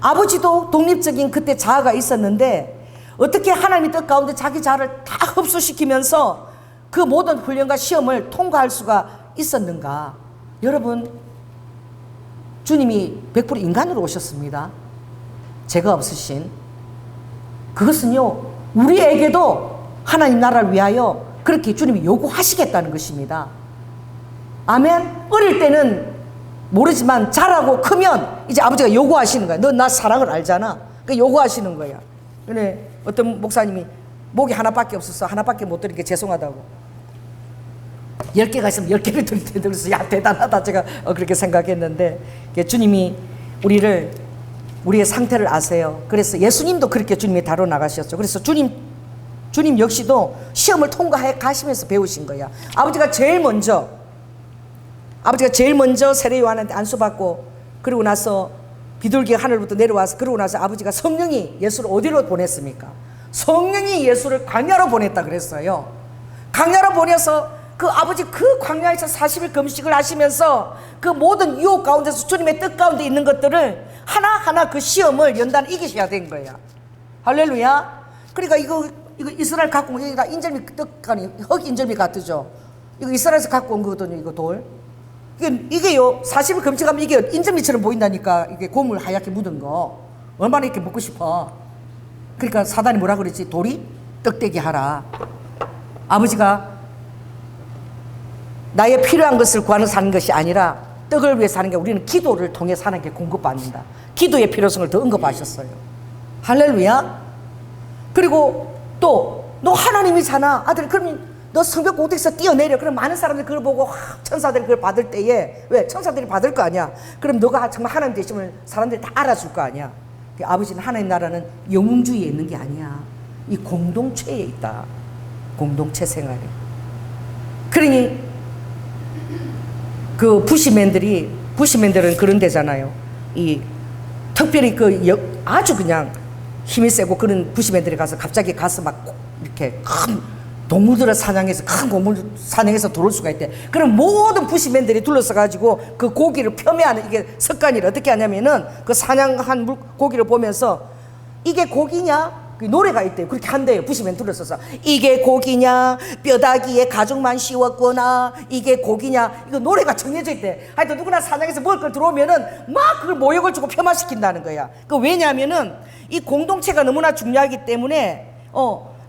아버지도 독립적인 그때 자아가 있었는데 어떻게 하나님의 뜻 가운데 자기 자아를 다 흡수시키면서 그 모든 훈련과 시험을 통과할 수가 있었는가. 여러분 주님이 100% 인간으로 오셨습니다. 죄가 없으신. 그것은요 우리에게도 하나님 나라를 위하여 그렇게 주님이 요구하시겠다는 것입니다. 아멘. 어릴 때는 모르지만 자라고 크면 이제 아버지가 요구하시는 거야. 너 나 사랑을 알잖아. 그 요구하시는 거야. 근데 어떤 목사님이 목이 하나밖에 없어서 하나밖에 못 드리니까 죄송하다고. 10개가 있으면 10개를 드릴 텐데, 그래서 야 대단하다 제가 그렇게 생각했는데, 주님이 우리의 상태를 아세요. 그래서 예수님도 그렇게 주님이 다뤄 나가셨죠. 그래서 주님 역시도 시험을 통과해 가시면서 배우신 거야. 아버지가 제일 먼저 세례 요한한테 안수받고, 그리고 나서 비둘기가 하늘부터 내려와서, 그러고 나서 아버지가 성령이 예수를 어디로 보냈습니까? 성령이 예수를 광야로 보냈다 그랬어요. 광야로 보내서 그 아버지 그 광야에서 40일 금식을 하시면서 그 모든 유혹 가운데서 주님의 뜻 가운데 있는 것들을 하나하나 그 시험을 연단 이기셔야 된 거야. 할렐루야. 그러니까 이거 이스라엘 갖고 온 여기다 인절미 떡가니 흙 인절미 같으죠. 이거 이스라엘에서 갖고 온 거거든요. 이거 돌. 이게요 40일 금식하면 이게 인절미처럼 보인다니까. 이게 고물 하얗게 묻은 거 얼마나 이렇게 먹고 싶어. 그러니까 사단이 뭐라 그랬지? 돌이 떡대기 하라. 아버지가 나의 필요한 것을 구하는 사는 것이 아니라 떡을 위해 사는 게, 우리는 기도를 통해 사는 게 공급받는다. 기도의 필요성을 더 언급하셨어요. 할렐루야. 그리고 또 너 하나님이잖아 아들. 그러면 너 성벽 꼭대기에서 뛰어내려. 그럼 많은 사람들이 그걸 보고 천사들이 그걸 받을 때에, 왜? 천사들이 받을 거 아니야. 그럼 너가 정말 하나님 되심을 사람들이 다 알아줄 거 아니야. 아버지는 하나님 나라는 영웅주의에 있는 게 아니야. 이 공동체에 있다. 공동체 생활에. 그러니 그 부시맨들은 그런 데잖아요. 특별히 아주 그냥 힘이 세고 그런 부시맨들이 갑자기 가서 막 이렇게 큰 동물들을 사냥해서, 큰 동물 사냥해서 들어올 수가 있대. 그럼 모든 부시맨들이 둘러서가지고 그 고기를 폄훼하는 이게 습관이 어떻게 하냐면은 그 사냥한 고기를 보면서 이게 고기냐? 그 노래가 있대요. 그렇게 한대요. 부시면 들었어서. 이게 고기냐, 뼈다귀에 가죽만 씌웠구나, 이게 고기냐, 이거 노래가 정해져 있대. 하여튼 누구나 사장에서 먹을 걸 들어오면은 막 그걸 모욕을 주고 폄하시킨다는 거야. 그 왜냐하면은 이 공동체가 너무나 중요하기 때문에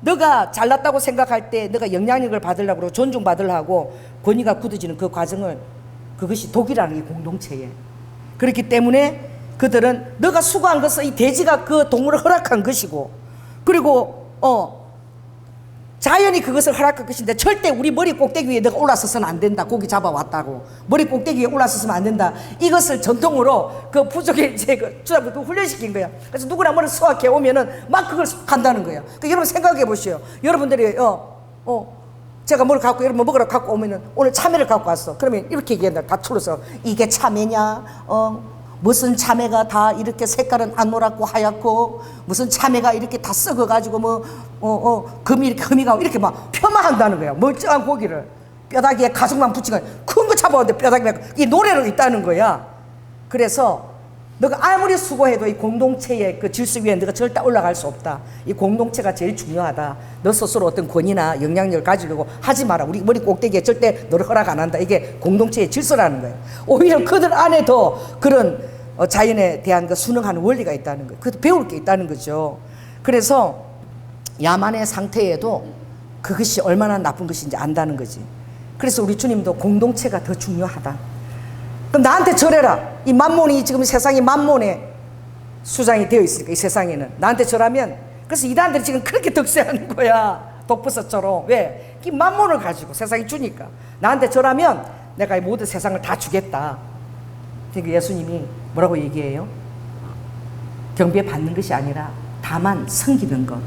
너가 잘났다고 생각할 때 너가 영향력을 받으려고 그러고 존중받으려고 권위가 굳어지는 그 과정을, 그것이 독이라는 게 공동체에. 그렇기 때문에 그들은 너가 수고한 것은 이 돼지가 그 동물을 허락한 것이고, 그리고 자연이 그것을 허락한 것인데 절대 우리 머리 꼭대기 위에 너가 올라서서는 안 된다. 고기 잡아왔다고 머리 꼭대기 위에 올라서서면 안 된다. 이것을 전통으로 그 부족의 이제 그 주장부터 훈련시킨 거야. 그래서 누구나 뭐를 수확해 오면은 막 그걸 간다는 거야. 그러니까 여러분 생각해 보시오. 여러분들이 제가 뭘 갖고 여러분 먹으러 갖고 오면은 오늘 참외를 갖고 왔어. 그러면 이렇게 얘기한다. 다 틀어서 이게 참외냐? 무슨 참외가 다 이렇게 색깔은 안 노랗고 하얗고, 무슨 참외가 이렇게 다 썩어가지고 금이 이렇게 흠이가고 이렇게 막 폄하한다는 거야. 멀쩡한 고기를 뼈다귀에 가죽만 붙이고 큰 거 잡아오는데 뼈다귀가 이 노래로 있다는 거야. 그래서 너가 아무리 수고해도 이 공동체의 그 질서 위에 너가 절대 올라갈 수 없다. 이 공동체가 제일 중요하다. 너 스스로 어떤 권위나 영향력을 가지려고 하지 마라. 우리 머리 꼭대기에 절대 너를 허락 안 한다. 이게 공동체의 질서라는 거예요. 오히려 그들 안에 더 그런 자연에 대한 그 순응하는 원리가 있다는 거예요. 그 배울 게 있다는 거죠. 그래서 야만의 상태에도 그것이 얼마나 나쁜 것인지 안다는 거지. 그래서 우리 주님도 공동체가 더 중요하다. 그럼 나한테 절해라. 이 만몬이 지금 세상이 만몬의 수장이 되어 있으니까 이 세상에는 나한테 절하면, 그래서 이단들이 지금 그렇게 득세하는 거야. 독버섯처럼. 왜? 이 만몬을 가지고 세상이 주니까 나한테 절하면 내가 이 모든 세상을 다 주겠다. 그러니까 예수님이 뭐라고 얘기해요? 경배 받는 것이 아니라 다만 섬기는 것,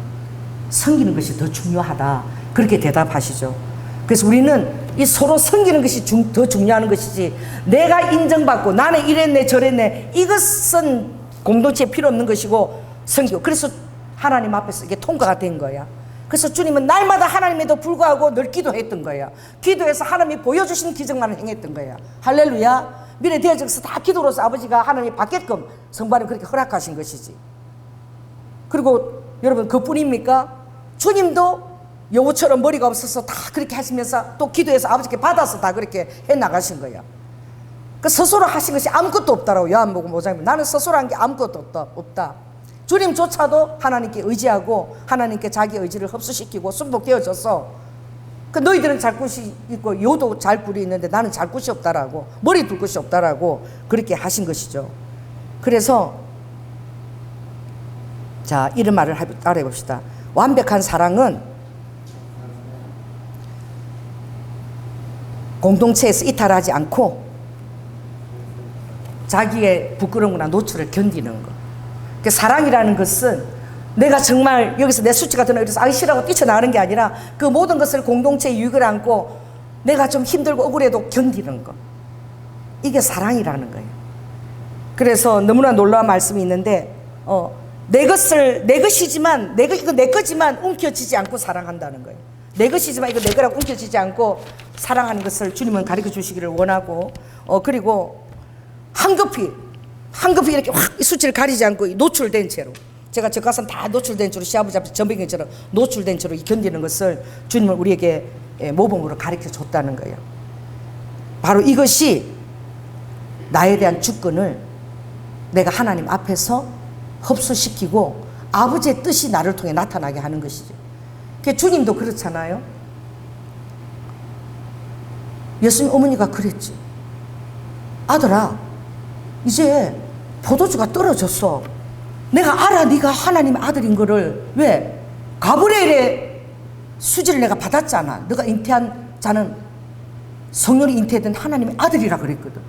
섬기는 것이 더 중요하다. 그렇게 대답하시죠. 그래서 우리는 이 서로 섬기는 것이 더 중요한 것이지, 내가 인정받고 나는 이랬네 저랬네, 이것은 공동체에 필요 없는 것이고 섬기고. 그래서 하나님 앞에서 이게 통과가 된 거야. 그래서 주님은 날마다 하나님에도 불구하고 늘 기도했던 거야. 기도해서 하나님이 보여주신 기적만을 행했던 거야. 할렐루야. 미래 되어져서 다 기도로서 아버지가 하나님이 받게끔 성부하님 그렇게 허락하신 것이지. 그리고 여러분 그뿐입니까? 주님도 여우처럼 머리가 없어서 다 그렇게 하시면서 또 기도해서 아버지께 받아서 다 그렇게 해나가신 거야. 그 스스로 하신 것이 아무것도 없다라고 요한복음 5장에 나는 스스로 한 게 아무것도 없다. 주님조차도 하나님께 의지하고 하나님께 자기 의지를 흡수시키고 순복되어져서, 그 너희들은 잘 곳이 있고 여우도 잘 굴이 있는데 나는 잘 곳이 없다라고, 머리 둘 곳이 없다라고 그렇게 하신 것이죠. 그래서 자, 이런 말을 따라해 봅시다. 완벽한 사랑은 공동체에서 이탈하지 않고 자기의 부끄러움이나 노출을 견디는 것. 그 사랑이라는 것은 내가 정말 여기서 내 수치가 더 이래서 아이 싫어하고 뛰쳐나가는 게 아니라 그 모든 것을 공동체의 유익을 안고 내가 좀 힘들고 억울해도 견디는 것. 이게 사랑이라는 거예요. 그래서 너무나 놀라운 말씀이 있는데 내 것이지만 이거 내 거지만 움켜쥐지 않고 사랑한다는 거예요. 내 것이지만 이거 내 거라고 움켜쥐지 않고 사랑하는 것을 주님은 가르쳐 주시기를 원하고, 그리고 황급히 이렇게 확 수치를 가리지 않고 노출된 채로, 제가 저 가슴 다 노출된 채로 시아버지 앞에 전병이처럼 노출된 채로 견디는 것을 주님은 우리에게 모범으로 가르쳐 줬다는 거예요. 바로 이것이 나에 대한 주권을 내가 하나님 앞에서 흡수시키고 아버지의 뜻이 나를 통해 나타나게 하는 것이죠. 주님도 그렇잖아요. 예수님 어머니가 그랬지. 아들아, 이제 포도주가 떨어졌어. 내가 알아 네가 하나님의 아들인 거를. 왜? 가브리엘의 수지를 내가 받았잖아. 네가 잉태한 자는 성령이 잉태된 하나님의 아들이라 그랬거든.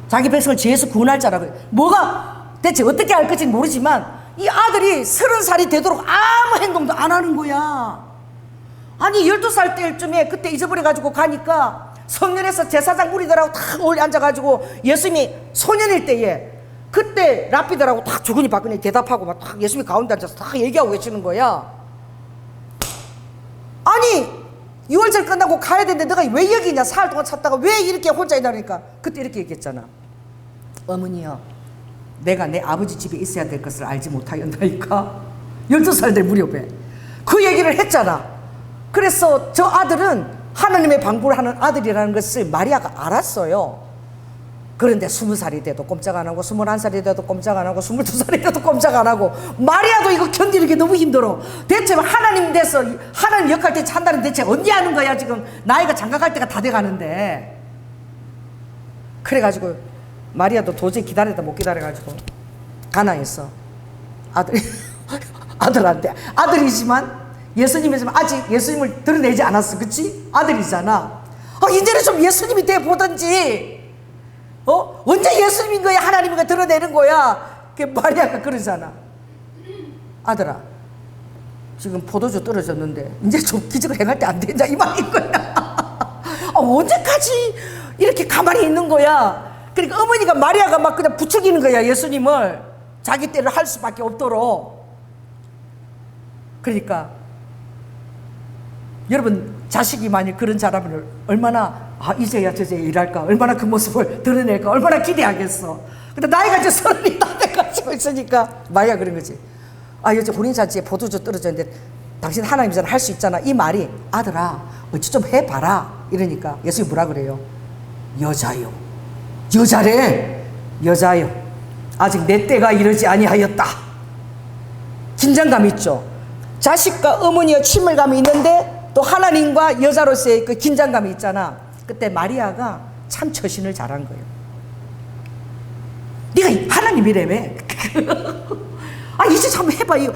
자기 백성을 죄에서 구원할 자라 그래. 뭐가 대체 어떻게 할 건지 모르지만 이 아들이 30살이 되도록 아무 행동도 안 하는 거야. 아니 12살 때쯤에 그때 잊어버려가지고 가니까 성년에서 제사장 무리들하고 탁 올려 앉아가지고 예수님이 소년일 때에 그때 랍비들하고 탁 주거니 받거니 대답하고 막 탁 예수님이 가운데 앉아서 탁 얘기하고 계시는 거야. 아니 6월절 끝나고 가야 되는데 너가 왜 여기 있냐, 사흘 동안 찾다가 왜 이렇게 혼자 있냐 그러니까 그때 이렇게 얘기했잖아. 어머니요, 내가 내 아버지 집에 있어야 될 것을 알지 못하였나이까? 12살 될 무렵에. 그 얘기를 했잖아. 그래서 저 아들은 하나님의 방부를 하는 아들이라는 것을 마리아가 알았어요. 그런데 20살이 돼도 꼼짝 안 하고 21살이 돼도 꼼짝 안 하고 22살이 돼도 꼼짝 안 하고 마리아도 이거 견디는 게 너무 힘들어. 대체 하나님 돼서 하나님 역할 대체 한다는 대체 언제 하는 거야? 지금 나이가 장가갈 때가 다 돼가는데. 그래가지고 마리아도 도저히 기다리다 못 기다려가지고 가나했어. 아들한테 아들이지만 예수님이지만 아직 예수님을 드러내지 않았어. 그치? 아들이잖아. 이제는 좀 예수님이 돼 보든지. 언제 예수님인 거야? 하나님인 거 드러내는 거야? 마리아가 그러잖아. 아들아, 지금 포도주 떨어졌는데 이제 좀 기적을 행할 때 안 된다 이 말인 거야. 언제까지 이렇게 가만히 있는 거야? 그러니까 어머니가 마리아가 막 그냥 부추기는 거야. 예수님을 자기 때를 할 수밖에 없도록. 그러니까 여러분, 자식이 만약 그런 사람을 얼마나 이제야 저제야 일할까, 얼마나 그 모습을 드러낼까, 얼마나 기대하겠어. 근데 나이가 이제 30이 다 돼가지고 있으니까 마리아 그런 거지. 여자 혼인잔치에 포도주 떨어졌는데 당신 하나님이잖아, 할 수 있잖아. 이 말이 아들아 어찌 좀 해봐라 이러니까 예수님이 뭐라 그래요? 여자요. 여자래. 여자요. 아직 내 때가 이르지 아니하였다. 긴장감 있죠. 자식과 어머니의 친밀감이 있는데 또 하나님과 여자로서의 그 긴장감이 있잖아. 그때 마리아가 참 처신을 잘한 거예요. 네가 하나님이라며. 이제 좀 해봐. 이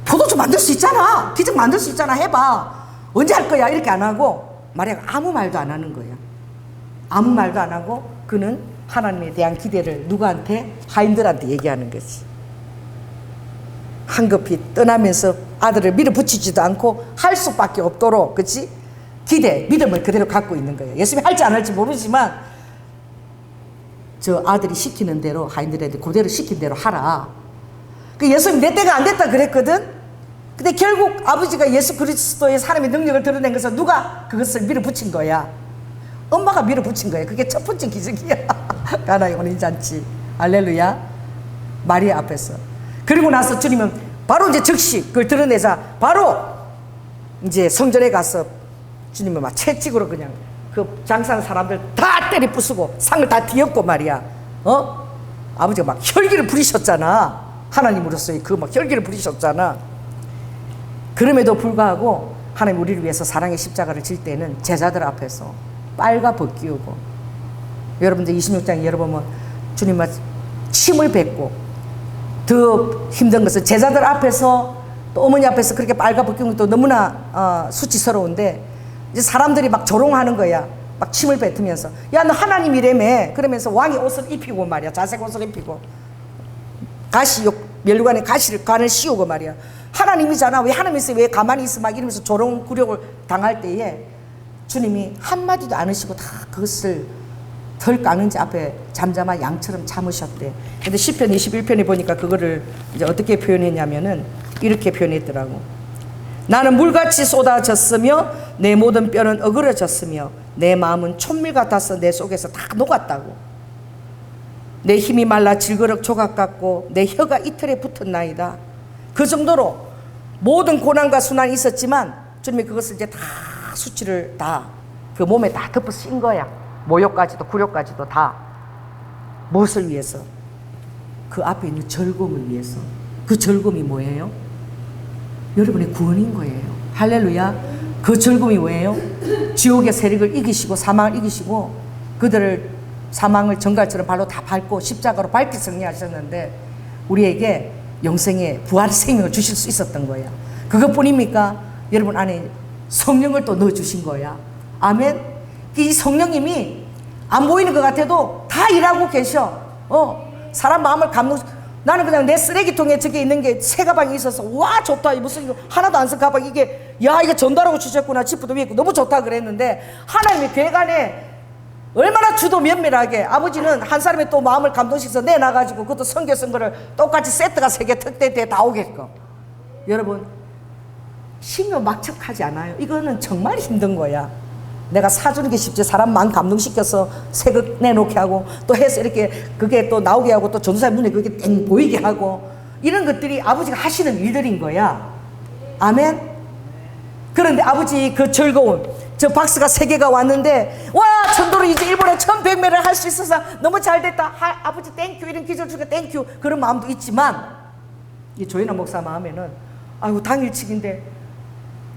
포도주 만들 수 있잖아. 기적 만들 수 있잖아. 해봐. 언제 할 거야? 이렇게 안 하고 마리아가 아무 말도 안 하는 거야. 아무 말도 안 하고 그는 하나님에 대한 기대를 누구한테? 하인들한테 얘기하는 거지. 한급히 떠나면서 아들을 밀어붙이지도 않고 할 수밖에 없도록, 그치? 기대, 믿음을 그대로 갖고 있는 거예요. 예수님이 할지 안 할지 모르지만 저 아들이 시키는 대로 하인들한테 그대로 시킨 대로 하라. 예수님 내 때가 안 됐다 그랬거든. 근데 결국 아버지가 예수 그리스도의 사람의 능력을 드러낸 것은 누가 그것을 밀어붙인 거야? 엄마가 밀어붙인 거야. 그게 첫 번째 기적이야. 가나의 혼인잔치. 할렐루야. 마리아 앞에서. 그리고 나서 주님은 바로 이제 즉시 그걸 드러내자 바로 이제 성전에 가서 주님은 막 채찍으로 그냥 그 장사하는 사람들 다 때리 부수고 상을 다 뒤엎고 말이야. 아버지가 막 혈기를 부리셨잖아. 하나님으로서의 그 막 혈기를 부리셨잖아. 그럼에도 불구하고 하나님 우리를 위해서 사랑의 십자가를 질 때는 제자들 앞에서 빨가 벗기우고, 여러분들 26장에 열어보면 주님은 침을 뱉고, 더 힘든 것은 제자들 앞에서 또 어머니 앞에서 그렇게 빨가 벗기는 것도 너무나 수치스러운데 이제 사람들이 막 조롱하는 거야. 막 침을 뱉으면서 야 너 하나님이라며. 그러면서 왕의 옷을 입히고 말이야. 자색 옷을 입히고 멸관에 관을 씌우고 말이야. 하나님이잖아. 왜 하나님이서 왜 가만히 있어? 막 이러면서 조롱 굴욕을 당할 때에 주님이 한마디도 안 하시고 다 그것을 덜 까는지 앞에 잠잠한 양처럼 참으셨대. 근데 시편 21편에 보니까 그거를 이제 어떻게 표현했냐면은 이렇게 표현했더라고. 나는 물같이 쏟아졌으며 내 모든 뼈는 어그러졌으며 내 마음은 촛밀 같아서 내 속에서 다 녹았다고. 내 힘이 말라 질그럭 조각 같고 내 혀가 이틀에 붙었나이다. 그 정도로 모든 고난과 순환이 있었지만 주님이 그것을 이제 다 수치를 다 그 몸에 다 덮어 씌운 거야. 모욕까지도 굴욕까지도 다. 무엇을 위해서? 그 앞에 있는 즐거움을 위해서. 그 즐거움이 뭐예요? 여러분의 구원인 거예요. 할렐루야. 그 즐거움이 뭐예요? 지옥의 세력을 이기시고 사망을 이기시고 그들을 사망을 정갈처럼 발로 다 밟고 십자가로 밟기 승리하셨는데 우리에게 영생의 부활 생명을 주실 수 있었던 거야. 그것뿐입니까? 여러분 안에 성령을 또 넣어주신 거야. 아멘. 이 성령님이 안 보이는 것 같아도 다 일하고 계셔. 사람 마음을 나는 그냥 내 쓰레기통에 저게 있는 게 새 가방이 있어서 와 좋다. 무슨 이거 하나도 안 쓴 가방 이게 야 이게 전달하고 주셨구나. 지프도 위에 있고 너무 좋다 그랬는데 하나님이 괴간에 얼마나 주도 면밀하게 아버지는 한 사람의 또 마음을 감동시켜서 내놔가지고 그것도 성경 쓴 거를 똑같이 세트가 3개 특대대 다 오게끔. 여러분 신경 막척하지 않아요. 이거는 정말 힘든 거야. 내가 사주는 게 쉽지. 사람 마음 감동시켜서 새 거 내놓게 하고 또 해서 이렇게 그게 또 나오게 하고 또 전도사의 눈에 그게 땡 보이게 하고 이런 것들이 아버지가 하시는 일들인 거야. 아멘. 그런데 아버지 그 즐거움, 저 박스가 3개가 왔는데 와 전도를 이제 일본에 1100매를 할 수 있어서 너무 잘 됐다. 아버지 땡큐, 이런 기절 주게 땡큐, 그런 마음도 있지만 이 조인아 목사 마음에는 아이고 당일치기인데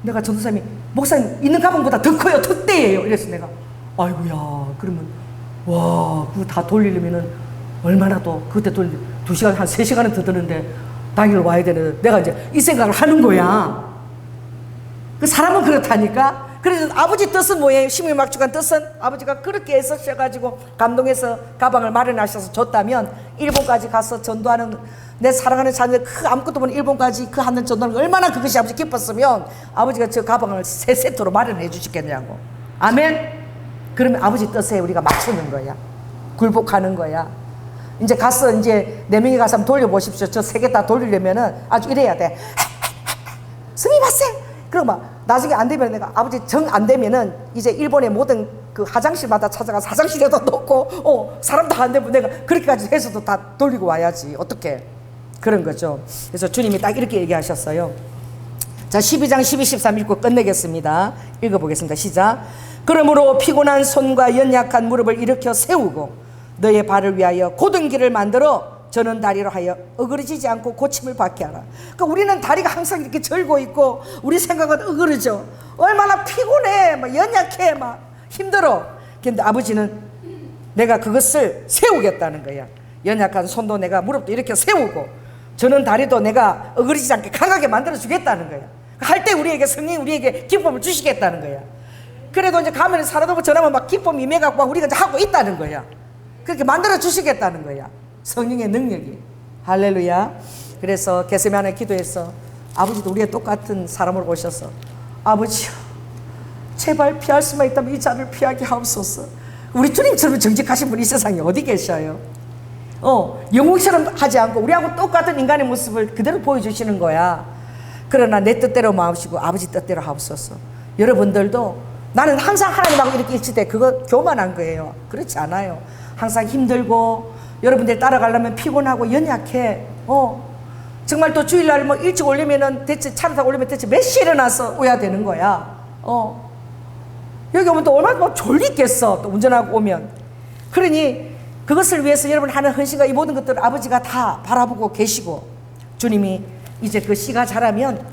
내가 전도사님이 목사님 있는 가방보다 더 커요, 특대예요. 이래서 내가 아이고야 그러면 와 그거 다 돌리려면은 얼마나 또 그때 돌리 2시간 한 3시간은 더 드는데 당일 와야 되는, 내가 이제 이 생각을 하는 거야. 그 사람은 그렇다니까. 그래서 아버지 뜻은 뭐예요? 심의막주간 뜻은 아버지가 그렇게 애쓰셔가지고 감동해서 가방을 마련하셔서 줬다면 일본까지 가서 전도하는, 내 사랑하는 자녀들 그 아무것도 모르는 일본까지 그 하는 전도하는 얼마나 그것이 아버지 기뻤으면 아버지가 저 가방을 3세트로 마련해 주시겠냐고. 아멘. 그러면 아버지 뜻에 우리가 맞추는 거야. 굴복하는 거야. 이제 가서 이제 4명이 가서 한번 돌려보십시오. 저 3개 다 돌리려면은 아주 이래야 돼. 스님 왔어요. 그럼 막 나중에 안 되면 내가 아버지 정 안 되면은 이제 일본의 모든 그 화장실마다 찾아가서 화장실에다 놓고 사람 다 안 되면 내가 그렇게까지 해서도 다 돌리고 와야지. 어떻게 그런 거죠. 그래서 주님이 딱 이렇게 얘기하셨어요. 자 12장 12, 13 읽고 끝내겠습니다. 읽어보겠습니다. 시작. 그러므로 피곤한 손과 연약한 무릎을 일으켜 세우고 너의 발을 위하여 곧은 길을 만들어 저는 다리로 하여 어그러지지 않고 고침을 받게 하라. 그러니까 우리는 다리가 항상 이렇게 절고 있고 우리 생각은 어그러져. 얼마나 피곤해, 막 연약해, 막 힘들어. 근데 아버지는 내가 그것을 세우겠다는 거야. 연약한 손도 내가 무릎도 이렇게 세우고 저는 다리도 내가 어그러지지 않게 강하게 만들어 주겠다는 거야. 할 때 우리에게 성령이 우리에게 기쁨을 주시겠다는 거야. 그래도 이제 가면 살아도 전하면 막 기쁨 임해갖고 막 우리가 이제 하고 있다는 거야. 그렇게 만들어 주시겠다는 거야. 성령의 능력이. 할렐루야. 그래서 겟세마네 기도해서 아버지도 우리의 똑같은 사람으로 오셔서 아버지요 제발 피할 수만 있다면 이 자를 피하게 하옵소서. 우리 주님처럼 정직하신 분이 이 세상에 어디 계셔요? 영웅처럼 하지 않고 우리하고 똑같은 인간의 모습을 그대로 보여주시는 거야. 그러나 내 뜻대로 마옵시고 아버지 뜻대로 하옵소서. 여러분들도 나는 항상 하나님하고 이렇게 일치돼, 그거 교만한 거예요. 그렇지 않아요. 항상 힘들고 여러분들 따라가려면 피곤하고 연약해. 정말 또 주일날 뭐 일찍 오려면은 대체 차를 타고 오려면 대체 몇 시에 일어나서 오야 되는 거야. 여기 오면 또 얼마나 뭐 졸리겠어. 또 운전하고 오면. 그러니 그것을 위해서 여러분 하는 헌신과 이 모든 것들을 아버지가 다 바라보고 계시고 주님이 이제 그 씨가 자라면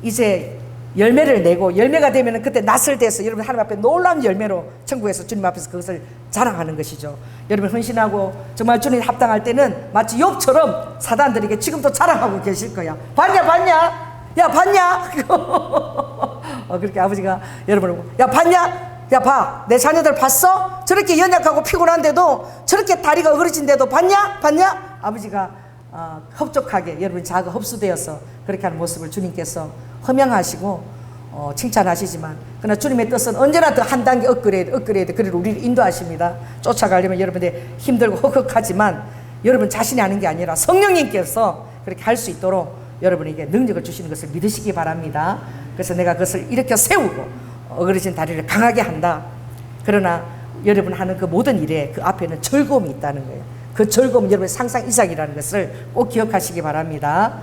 이제 열매를 내고 열매가 되면 그때 낫을 대서 여러분 하나님 앞에 놀라운 열매로 천국에서 주님 앞에서 그것을 자랑하는 것이죠. 여러분 헌신하고 정말 주님 합당할 때는 마치 욥처럼 사단들에게 지금도 자랑하고 계실 거야. 봤냐 야 봤냐 그렇게 아버지가 여러분을 야 봤냐 야 봐 내 자녀들 봤어? 저렇게 연약하고 피곤한데도 저렇게 다리가 어그러진데도 봤냐 아버지가 흡족하게 여러분 자가 흡수되어서 그렇게 하는 모습을 주님께서 허명하시고 칭찬하시지만 그러나 주님의 뜻은 언제나 더 한 단계 업그레이드 그리고 우리를 인도하십니다. 쫓아가려면 여러분들 힘들고 헉헉하지만 여러분 자신이 하는 게 아니라 성령님께서 그렇게 할 수 있도록 여러분에게 능력을 주시는 것을 믿으시기 바랍니다. 그래서 내가 그것을 일으켜 세우고 어그러진 다리를 강하게 한다. 그러나 여러분 하는 그 모든 일에 그 앞에는 즐거움이 있다는 거예요. 그 즐거움은 여러분의 상상 이상이라는 것을 꼭 기억하시기 바랍니다.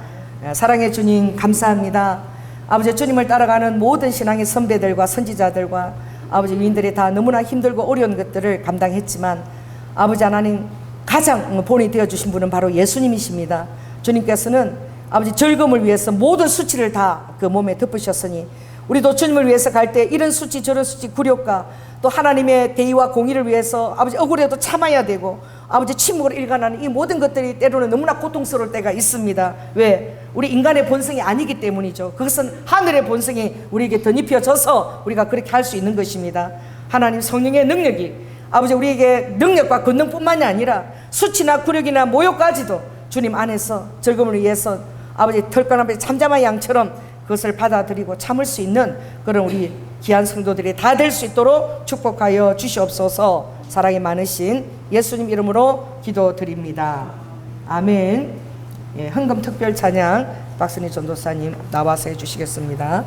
사랑의 주님 감사합니다. 아버지 주님을 따라가는 모든 신앙의 선배들과 선지자들과 아버지 위인들이 다 너무나 힘들고 어려운 것들을 감당했지만 아버지 하나님 가장 본이 되어주신 분은 바로 예수님이십니다. 주님께서는 아버지 즐거움을 위해서 모든 수치를 다 그 몸에 덮으셨으니 우리도 주님을 위해서 갈 때 이런 수치 저런 수치 굴욕과 또 하나님의 대의와 공의를 위해서 아버지 억울해도 참아야 되고 아버지 침묵으로 일관하는 이 모든 것들이 때로는 너무나 고통스러울 때가 있습니다. 왜? 우리 인간의 본성이 아니기 때문이죠. 그것은 하늘의 본성이 우리에게 덧입혀져서 우리가 그렇게 할 수 있는 것입니다. 하나님 성령의 능력이 아버지 우리에게 능력과 권능뿐만이 아니라 수치나 굴욕이나 모욕까지도 주님 안에서 즐거움을 위해서 아버지 털감 앞에 잠잠한 양처럼 그것을 받아들이고 참을 수 있는 그런 우리 귀한 성도들이 다 될 수 있도록 축복하여 주시옵소서. 사랑이 많으신 예수님 이름으로 기도드립니다. 아멘. 예, 헌금 특별 찬양 박순희 전도사님 나와서 해주시겠습니다.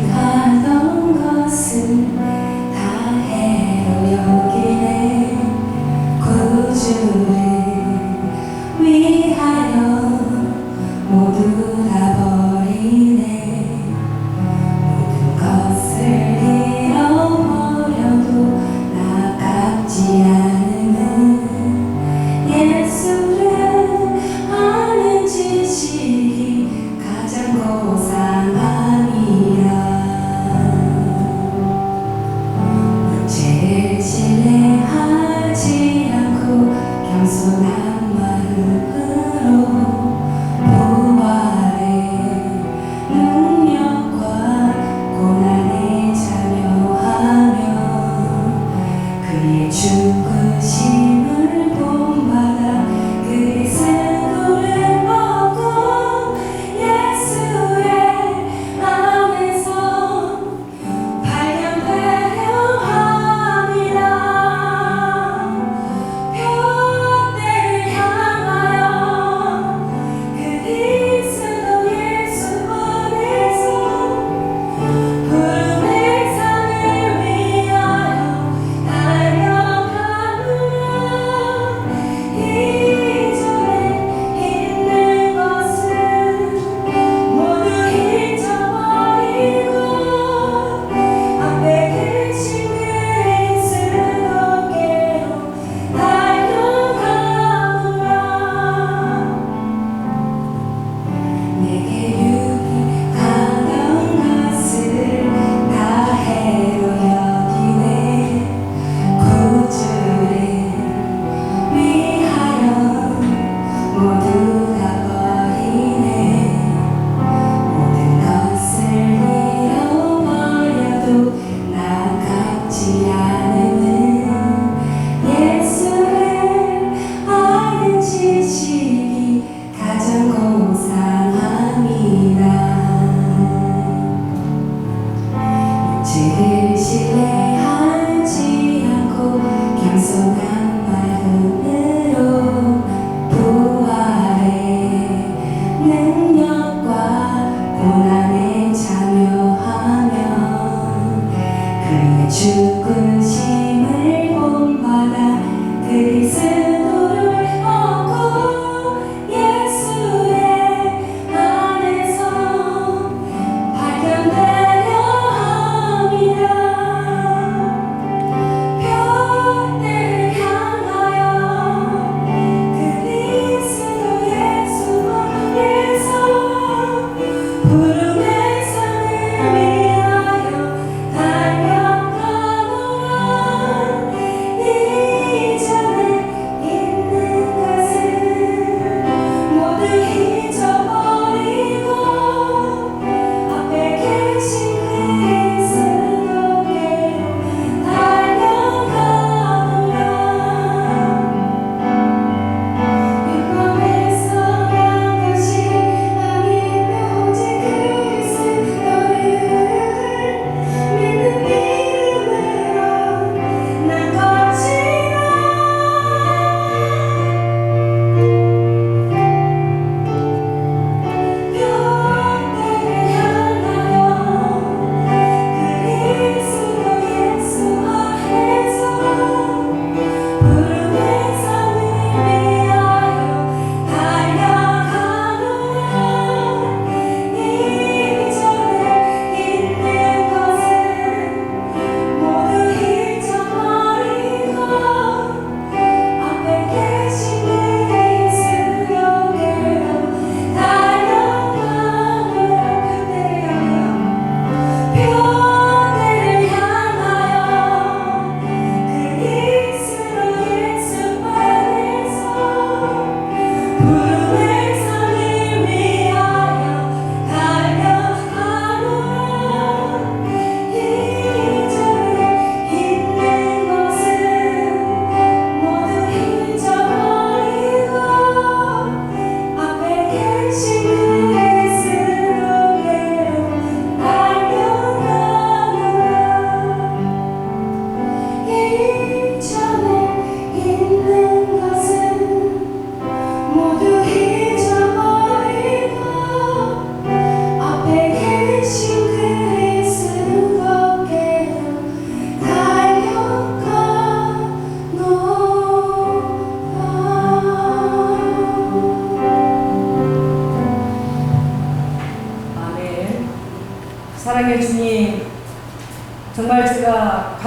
유익하던 것을 다 해로 여기네. 구주를 위하여 모두 다 버리네. 모든 것을 잃어버려도 나깝지 않으면 예수를 아는 지식이 가장 고상함이라. 육체를 신뢰하지 않고 겸손한 마음으로 부활의 능력과 고난에 참여하며 그의 죽으심을 본받아 그리스도를 얻고 예수의 안에서 발견되려 함이라. 표대를 향하여 그리스도 예수 안에서 부름의 상을 위하여 달려가느라. 이전에 있는 것은 모두 잊어버리고 앞에 계신 그리스도께로 달려가노라. 내게 유익하던 것을 다 해로 여기네. 구주를 위하여 모두 다 버리네. 모든 것을 잃어버려도 나깝지 않으면 예수를 아는 지식이 가장 고상함이라. 육체를 신뢰하지 않고 겸손한 마음으로 부활의 능력과 고난에 참여하며 그의 죽으심을 본받아 그리스도를 얻고 예수의 안에서 발견되려 함이라. 표대를 향하여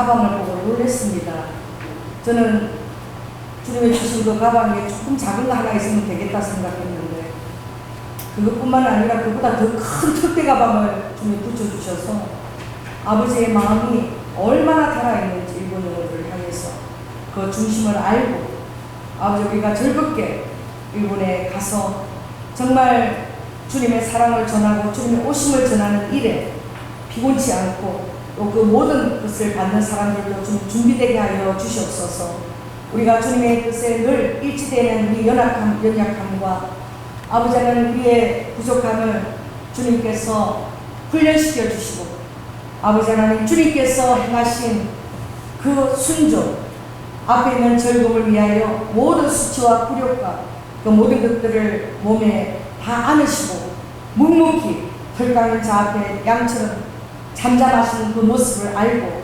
가방을 보고 놀랐습니다. 저는 주님이 주신 그 가방에 조금 작은 거 하나 있으면 되겠다 생각했는데 그것뿐만 아니라 그보다 더 큰 특대 가방을 주님이 붙여주셔서 아버지의 마음이 얼마나 달아있는지 일본 영혼들을 향해서 그 중심을 알고 아버지 우리가 즐겁게 일본에 가서 정말 주님의 사랑을 전하고 주님의 오심을 전하는 일에 피곤치 않고 또 그 모든 것을 받는 사람들도 좀 준비되게 하여 주시옵소서. 우리가 주님의 뜻에 늘 일치되는 우리 연약함과 아버지 하나님 우리의 부족함을 주님께서 훈련시켜 주시고 아버지 하나님 주님께서 행하신 그 순종 앞에 있는 즐거움을 위하여 모든 수치와 굴욕과 그 모든 것들을 몸에 다 안으시고 묵묵히 털강은 자 앞에 양처럼 잠잠하시는 그 모습을 알고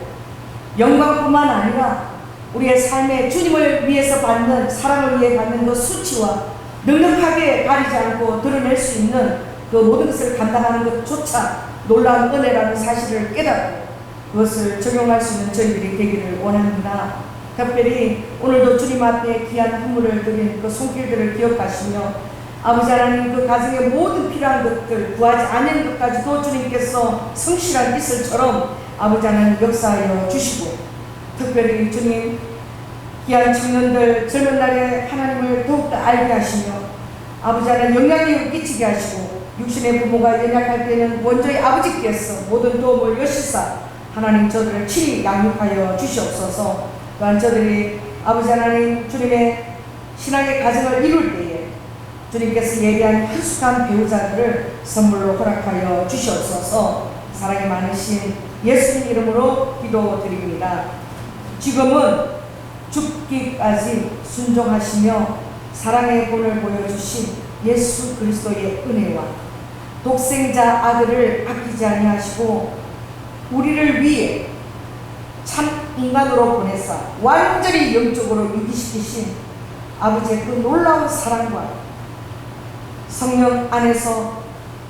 영광뿐만 아니라 우리의 삶에 주님을 위해서 받는 사랑을 위해 받는 그 수치와 넉넉하게 가리지 않고 드러낼 수 있는 그 모든 것을 감당하는 것조차 놀라운 은혜라는 사실을 깨닫고 그것을 적용할 수 있는 저희들이 되기를 원합니다. 특별히 오늘도 주님 앞에 귀한 헌물을 드리는 그 손길들을 기억하시며 아버지 하나님 그 가정의 모든 필요한 것들 구하지 않는 것까지도 주님께서 성실한 이슬처럼 아버지 하나님 역사하여 주시고 특별히 주님 귀한 청년들 젊은 날에 하나님을 더욱더 알게 하시며 아버지 하나님 영향력을 끼치게 하시고 육신의 부모가 연약할 때는 먼저의 아버지께서 모든 도움을 여시사 하나님 저들을 친히 양육하여 주시옵소서. 또한 저들이 아버지 하나님 주님의 신앙의 가정을 이룰 때에 주님께서 예비한 한숙한 배우자들을 선물로 허락하여 주시옵소서. 사랑이 많으신 예수님 이름으로 기도드립니다. 지금은 죽기까지 순종하시며 사랑의 본을 보여주신 예수 그리스도의 은혜와 독생자 아들을 아끼지 아니하시고 우리를 위해 참 인간으로 보내사 완전히 영적으로 유기시키신 아버지의 그 놀라운 사랑과 성령 안에서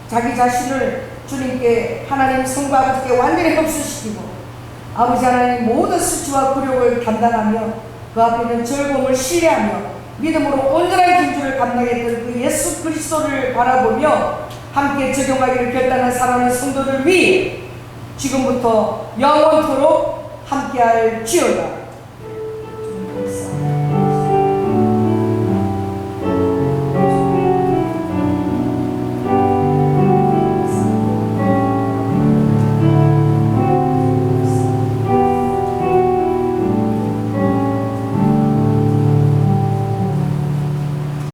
자기 자신을 주님께 하나님 성부 아버지께 완전히 흡수시키고 아버지 하나님 모든 수치와 굴욕을 감당하며 그 앞에 있는 즐거움을 신뢰하며 믿음으로 온전한 길줄을 감당했던 그 예수 그리스도를 바라보며 함께 적용하기를 결단한 사랑하는 성도들 위해 지금부터 영원토록 함께할 지어다.